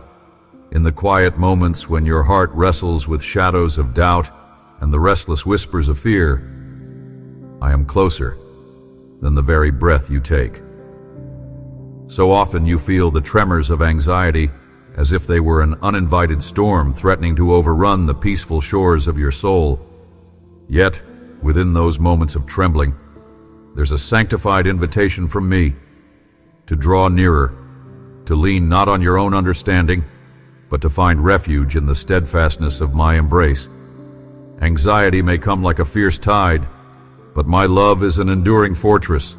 in the quiet moments when your heart wrestles with shadows of doubt and the restless whispers of fear, I am closer than the very breath you take. So often you feel the tremors of anxiety as if they were an uninvited storm threatening to overrun the peaceful shores of your soul. Yet, within those moments of trembling, there's a sanctified invitation from me to draw nearer, to lean not on your own understanding, but to find refuge in the steadfastness of my embrace. Anxiety may come like a fierce tide, but my love is an enduring fortress,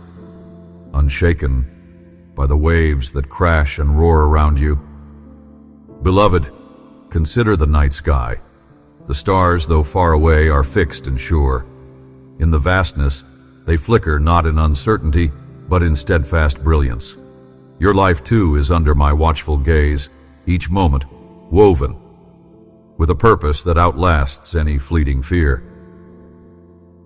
unshaken by the waves that crash and roar around you. Beloved, consider the night sky. The stars, though far away, are fixed and sure. In the vastness, they flicker not in uncertainty, but in steadfast brilliance. Your life, too, is under my watchful gaze, each moment woven with a purpose that outlasts any fleeting fear.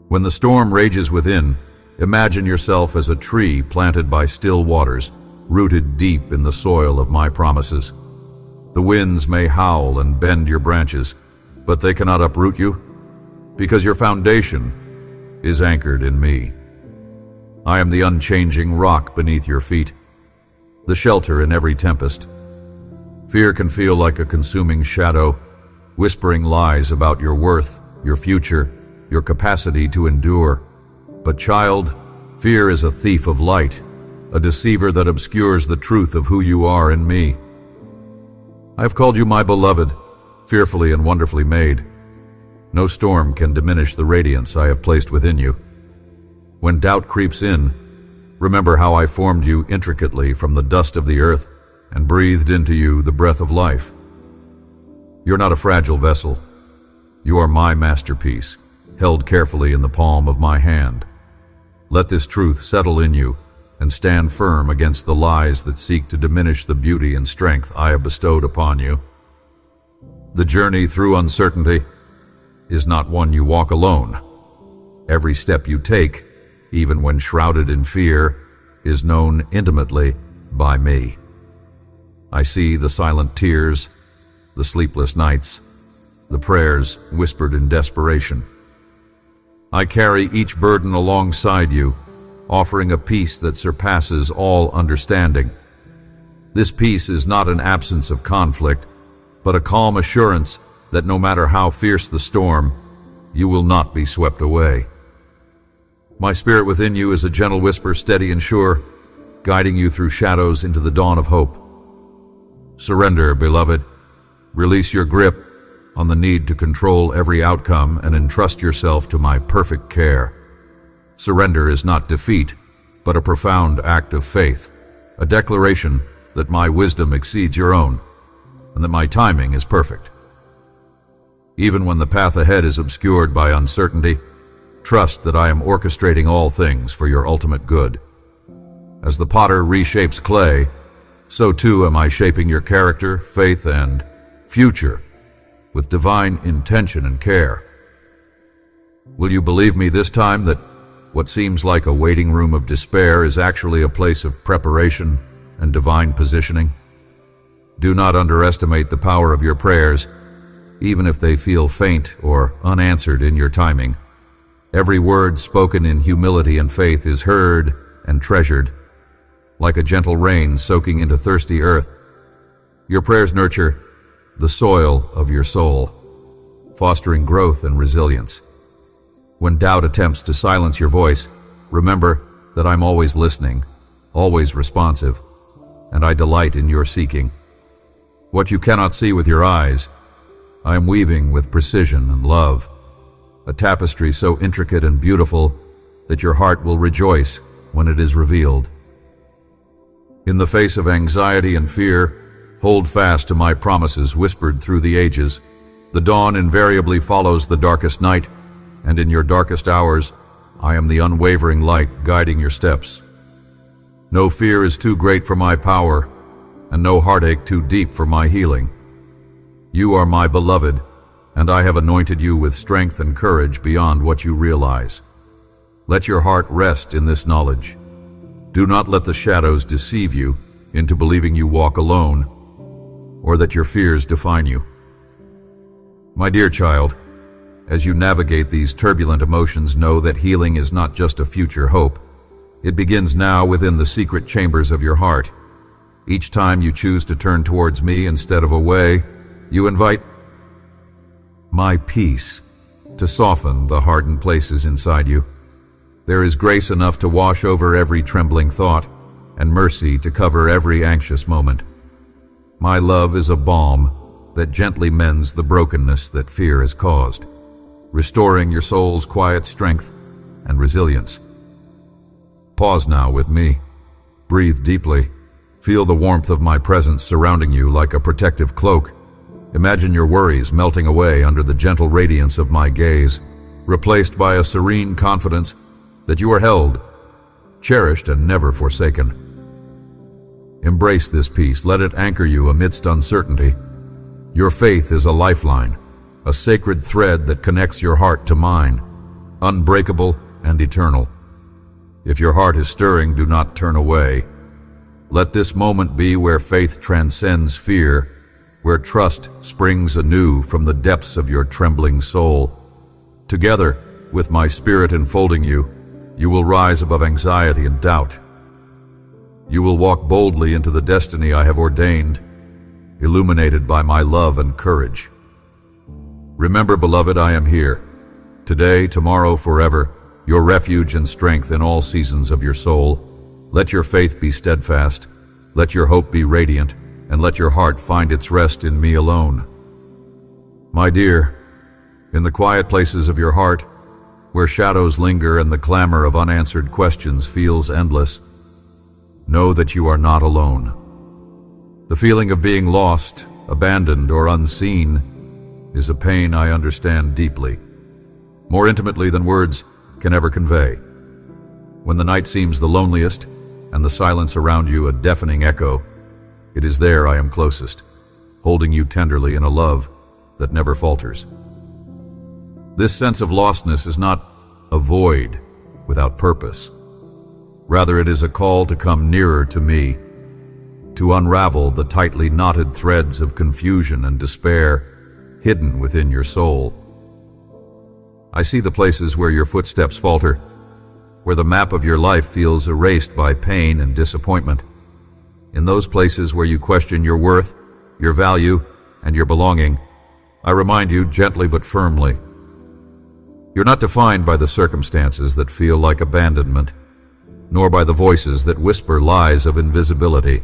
When the storm rages within, imagine yourself as a tree planted by still waters, rooted deep in the soil of my promises. The winds may howl and bend your branches, but they cannot uproot you, because your foundation is anchored in me. I am the unchanging rock beneath your feet, the shelter in every tempest. Fear can feel like a consuming shadow, whispering lies about your worth, your future, your capacity to endure. But child, fear is a thief of light, a deceiver that obscures the truth of who you are in me. I have called you my beloved, fearfully and wonderfully made. No storm can diminish the radiance I have placed within you. When doubt creeps in, remember how I formed you intricately from the dust of the earth and breathed into you the breath of life. You're not a fragile vessel. You are my masterpiece, held carefully in the palm of my hand. Let this truth settle in you and stand firm against the lies that seek to diminish the beauty and strength I have bestowed upon you. The journey through uncertainty is not one you walk alone. Every step you take, even when shrouded in fear, is known intimately by me. I see the silent tears, the sleepless nights, the prayers whispered in desperation. I carry each burden alongside you, offering a peace that surpasses all understanding. This peace is not an absence of conflict, but a calm assurance that no matter how fierce the storm, you will not be swept away. My spirit within you is a gentle whisper, steady and sure, guiding you through shadows into the dawn of hope. Surrender, beloved. Release your grip on the need to control every outcome and entrust yourself to my perfect care. Surrender is not defeat, but a profound act of faith, a declaration that my wisdom exceeds your own, and that my timing is perfect. Even when the path ahead is obscured by uncertainty, trust that I am orchestrating all things for your ultimate good. As the potter reshapes clay, so too am I shaping your character, faith, and future with divine intention and care. Will you believe me this time that what seems like a waiting room of despair is actually a place of preparation and divine positioning? Do not underestimate the power of your prayers, even if they feel faint or unanswered in your timing. Every word spoken in humility and faith is heard and treasured, like a gentle rain soaking into thirsty earth. Your prayers nurture the soil of your soul, fostering growth and resilience. When doubt attempts to silence your voice, remember that I'm always listening, always responsive, and I delight in your seeking. What you cannot see with your eyes, I am weaving with precision and love, a tapestry so intricate and beautiful that your heart will rejoice when it is revealed. In the face of anxiety and fear, hold fast to my promises whispered through the ages. The dawn invariably follows the darkest night, and in your darkest hours, I am the unwavering light guiding your steps. No fear is too great for my power, and no heartache too deep for my healing. You are my beloved, and I have anointed you with strength and courage beyond what you realize. Let your heart rest in this knowledge. Do not let the shadows deceive you into believing you walk alone, or that your fears define you. My dear child, as you navigate these turbulent emotions, know that healing is not just a future hope. It begins now within the secret chambers of your heart. Each time you choose to turn towards me instead of away, you invite my peace to soften the hardened places inside you. There is grace enough to wash over every trembling thought, and mercy to cover every anxious moment. My love is a balm that gently mends the brokenness that fear has caused, restoring your soul's quiet strength and resilience. Pause now with me. Breathe deeply. Feel the warmth of my presence surrounding you like a protective cloak. Imagine your worries melting away under the gentle radiance of my gaze, replaced by a serene confidence that you are held, cherished, and never forsaken. Embrace this peace. Let it anchor you amidst uncertainty. Your faith is a lifeline, a sacred thread that connects your heart to mine, unbreakable and eternal. If your heart is stirring, do not turn away. Let this moment be where faith transcends fear, where trust springs anew from the depths of your trembling soul. Together, with my spirit enfolding you, you will rise above anxiety and doubt. You will walk boldly into the destiny I have ordained, illuminated by my love and courage. Remember, beloved, I am here, today, tomorrow, forever, your refuge and strength in all seasons of your soul. Let your faith be steadfast, let your hope be radiant, and let your heart find its rest in me alone. My dear, in the quiet places of your heart, where shadows linger and the clamor of unanswered questions feels endless, know that you are not alone. The feeling of being lost, abandoned, or unseen is a pain I understand deeply, more intimately than words can ever convey. When the night seems the loneliest and the silence around you a deafening echo, it is there I am closest, holding you tenderly in a love that never falters. This sense of lostness is not a void without purpose. Rather, it is a call to come nearer to me, to unravel the tightly knotted threads of confusion and despair hidden within your soul. I see the places where your footsteps falter, where the map of your life feels erased by pain and disappointment. In those places where you question your worth, your value, and your belonging, I remind you gently but firmly, you're not defined by the circumstances that feel like abandonment, nor by the voices that whisper lies of invisibility.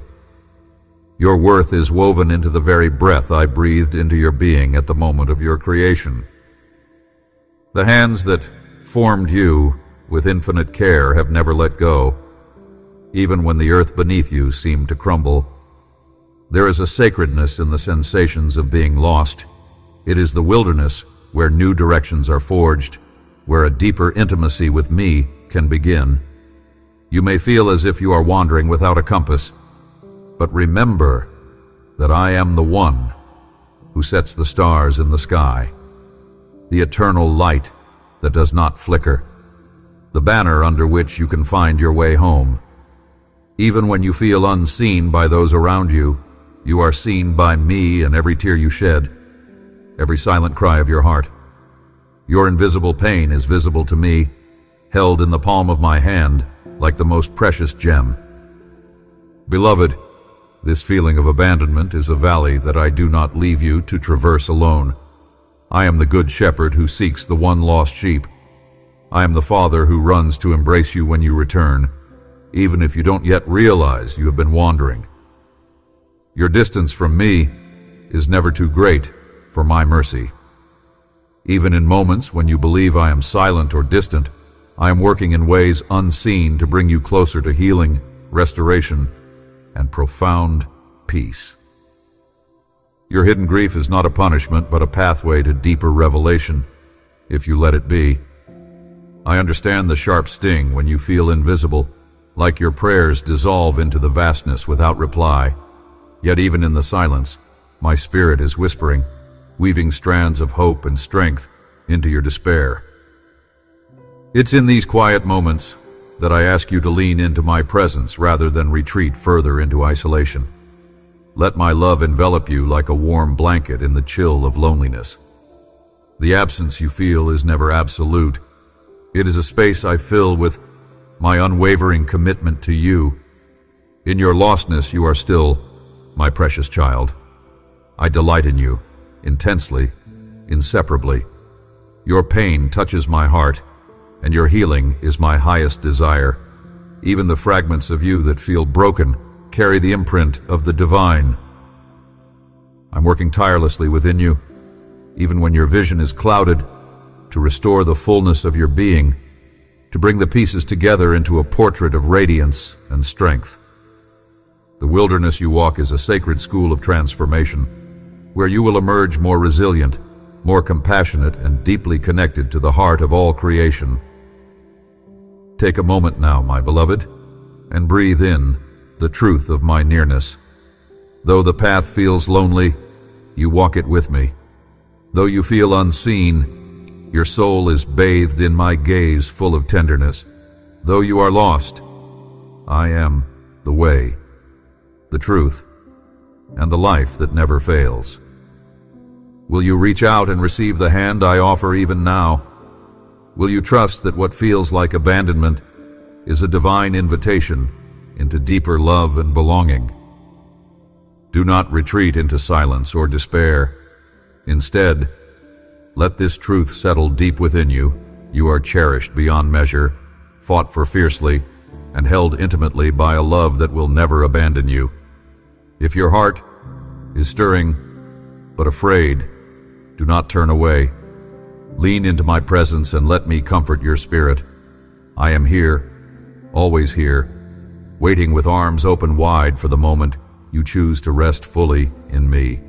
Your worth is woven into the very breath I breathed into your being at the moment of your creation. The hands that formed you with infinite care have never let go, even when the earth beneath you seemed to crumble. There is a sacredness in the sensations of being lost. It is the wilderness where new directions are forged, where a deeper intimacy with me can begin. You may feel as if you are wandering without a compass, but remember that I am the one who sets the stars in the sky, the eternal light that does not flicker, the banner under which you can find your way home. Even when you feel unseen by those around you, you are seen by me in every tear you shed, every silent cry of your heart. Your invisible pain is visible to me, held in the palm of my hand like the most precious gem. Beloved, this feeling of abandonment is a valley that I do not leave you to traverse alone. I am the good shepherd who seeks the one lost sheep. I am the father who runs to embrace you when you return, even if you don't yet realize you have been wandering. Your distance from me is never too great for my mercy. Even in moments when you believe I am silent or distant, I am working in ways unseen to bring you closer to healing, restoration, and profound peace. Your hidden grief is not a punishment, but a pathway to deeper revelation, if you let it be. I understand the sharp sting when you feel invisible, like your prayers dissolve into the vastness without reply. Yet even in the silence, my spirit is whispering, weaving strands of hope and strength into your despair. It's in these quiet moments that I ask you to lean into my presence rather than retreat further into isolation. Let my love envelop you like a warm blanket in the chill of loneliness. The absence you feel is never absolute. It is a space I fill with my unwavering commitment to you. In your lostness, you are still my precious child. I delight in you, intensely, inseparably. Your pain touches my heart, and your healing is my highest desire. Even the fragments of you that feel broken carry the imprint of the divine. I'm working tirelessly within you, even when your vision is clouded, to restore the fullness of your being. to bring the pieces together into a portrait of radiance and strength. The wilderness you walk is a sacred school of transformation, where you will emerge more resilient, more compassionate, and deeply connected to the heart of all creation. Take a moment now, my beloved, and breathe in the truth of my nearness. Though the path feels lonely, you walk it with me. Though you feel unseen, your soul is bathed in my gaze full of tenderness. Though you are lost, I am the way, the truth, and the life that never fails. Will you reach out and receive the hand I offer even now? Will you trust that what feels like abandonment is a divine invitation into deeper love and belonging? Do not retreat into silence or despair. Instead, let this truth settle deep within you. You are cherished beyond measure, fought for fiercely, and held intimately by a love that will never abandon you. If your heart is stirring but afraid, do not turn away. Lean into my presence and let me comfort your spirit. I am here, always here, waiting with arms open wide for the moment you choose to rest fully in me.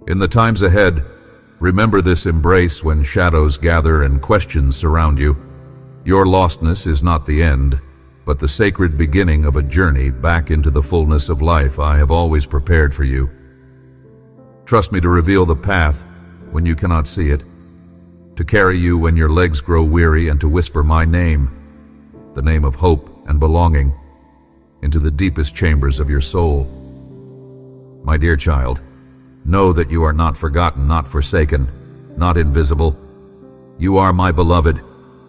In the times ahead, remember this embrace when shadows gather and questions surround you. Your lostness is not the end, but the sacred beginning of a journey back into the fullness of life I have always prepared for you. Trust me to reveal the path when you cannot see it, to carry you when your legs grow weary, and to whisper my name, the name of hope and belonging, into the deepest chambers of your soul. My dear child, know that you are not forgotten, not forsaken, not invisible. You are my beloved,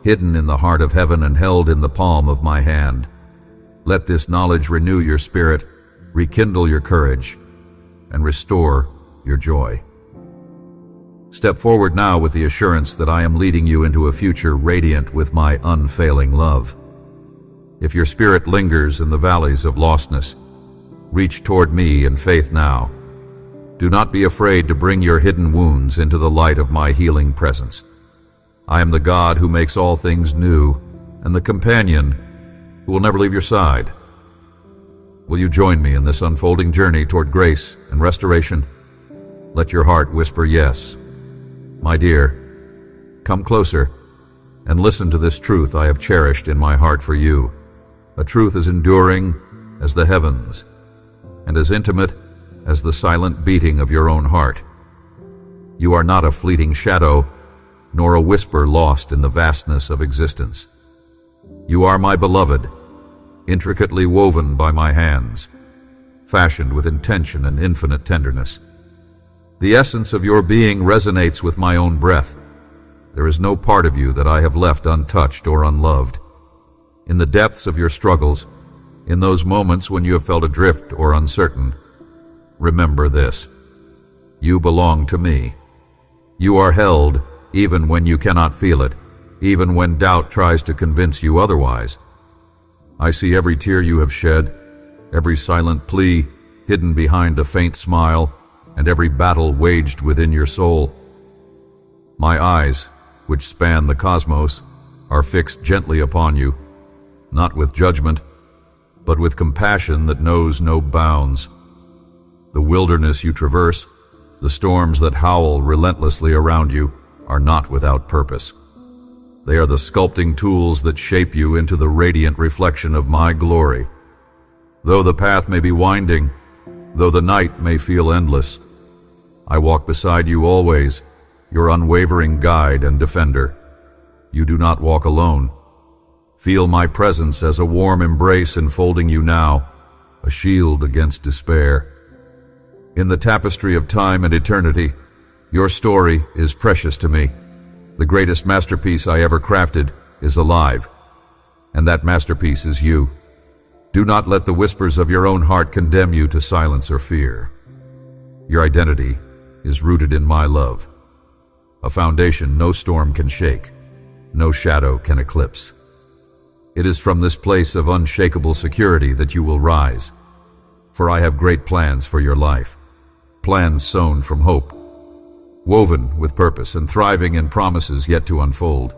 hidden in the heart of heaven and held in the palm of my hand. Let this knowledge renew your spirit, rekindle your courage, and restore your joy. Step forward now with the assurance that I am leading you into a future radiant with my unfailing love. If your spirit lingers in the valleys of lostness, reach toward me in faith now. Do not be afraid to bring your hidden wounds into the light of my healing presence. I am the God who makes all things new, and the companion who will never leave your side. Will you join me in this unfolding journey toward grace and restoration? Let your heart whisper yes. My dear, come closer and listen to this truth I have cherished in my heart for you, a truth as enduring as the heavens and as intimate as the silent beating of your own heart. You are not a fleeting shadow, nor a whisper lost in the vastness of existence. You are my beloved, intricately woven by my hands, fashioned with intention and infinite tenderness. The essence of your being resonates with my own breath. There is no part of you that I have left untouched or unloved. In the depths of your struggles, in those moments when you have felt adrift or uncertain, remember this: you belong to me. You are held even when you cannot feel it, even when doubt tries to convince you otherwise. I see every tear you have shed, every silent plea hidden behind a faint smile, and every battle waged within your soul. My eyes, which span the cosmos, are fixed gently upon you, not with judgment, but with compassion that knows no bounds. The wilderness you traverse, the storms that howl relentlessly around you, are not without purpose. They are the sculpting tools that shape you into the radiant reflection of my glory. Though the path may be winding, though the night may feel endless, I walk beside you always, your unwavering guide and defender. You do not walk alone. Feel my presence as a warm embrace enfolding you now, a shield against despair. In the tapestry of time and eternity, your story is precious to me. The greatest masterpiece I ever crafted is alive, and that masterpiece is you. Do not let the whispers of your own heart condemn you to silence or fear. Your identity is rooted in my love, a foundation no storm can shake, no shadow can eclipse. It is from this place of unshakable security that you will rise, for I have great plans for your life, plans sown from hope, woven with purpose and thriving in promises yet to unfold.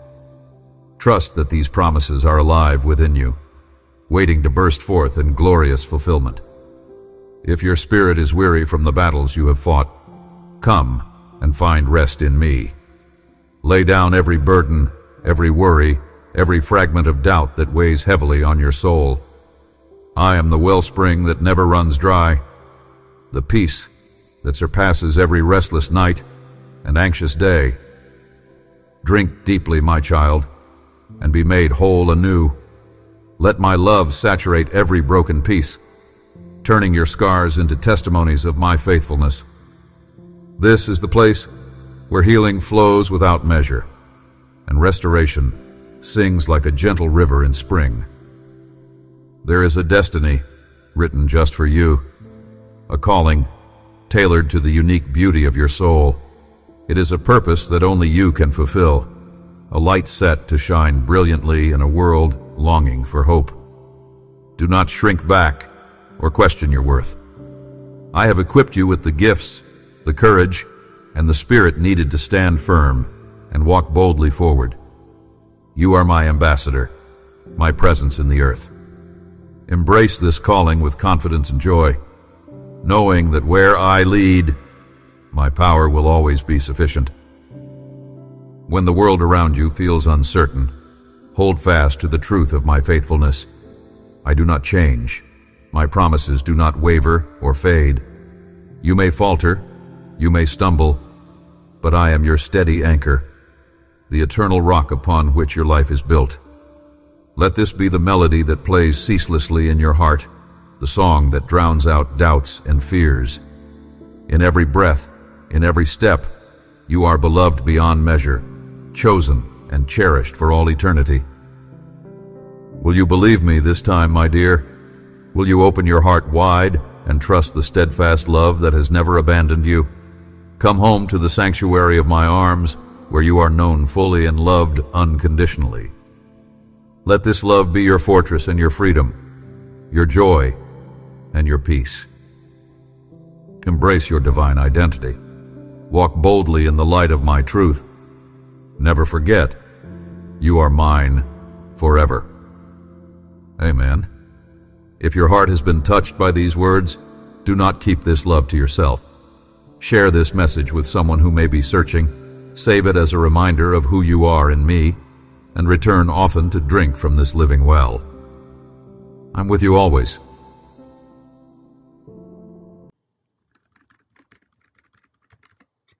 Trust that these promises are alive within you, waiting to burst forth in glorious fulfillment. If your spirit is weary from the battles you have fought, come and find rest in me. Lay down every burden, every worry, every fragment of doubt that weighs heavily on your soul. I am the wellspring that never runs dry, the peace that surpasses every restless night and anxious day. Drink deeply, my child, and be made whole anew. Let my love saturate every broken piece, turning your scars into testimonies of my faithfulness. This is the place where healing flows without measure, and restoration sings like a gentle river in spring. There is a destiny written just for you, a calling tailored to the unique beauty of your soul. It is a purpose that only you can fulfill, a light set to shine brilliantly in a world longing for hope. Do not shrink back or question your worth. I have equipped you with the gifts, the courage, and the spirit needed to stand firm and walk boldly forward. You are my ambassador, my presence in the earth. Embrace this calling with confidence and joy, knowing that where I lead, my power will always be sufficient. When the world around you feels uncertain, hold fast to the truth of my faithfulness. I do not change. My promises do not waver or fade. You may falter, you may stumble, but I am your steady anchor, the eternal rock upon which your life is built. Let this be the melody that plays ceaselessly in your heart, the song that drowns out doubts and fears. In every breath, in every step, you are beloved beyond measure, chosen and cherished for all eternity. Will you believe me this time, my dear? Will you open your heart wide and trust the steadfast love that has never abandoned you? Come home to the sanctuary of my arms, where you are known fully and loved unconditionally. Let this love be your fortress and your freedom, your joy and your peace. Embrace your divine identity. Walk boldly in the light of my truth. Never forget, you are mine forever. Amen. If your heart has been touched by these words, do not keep this love to yourself. Share this message with someone who may be searching. Save it as a reminder of who you are in me, and return often to drink from this living well. I'm with you always,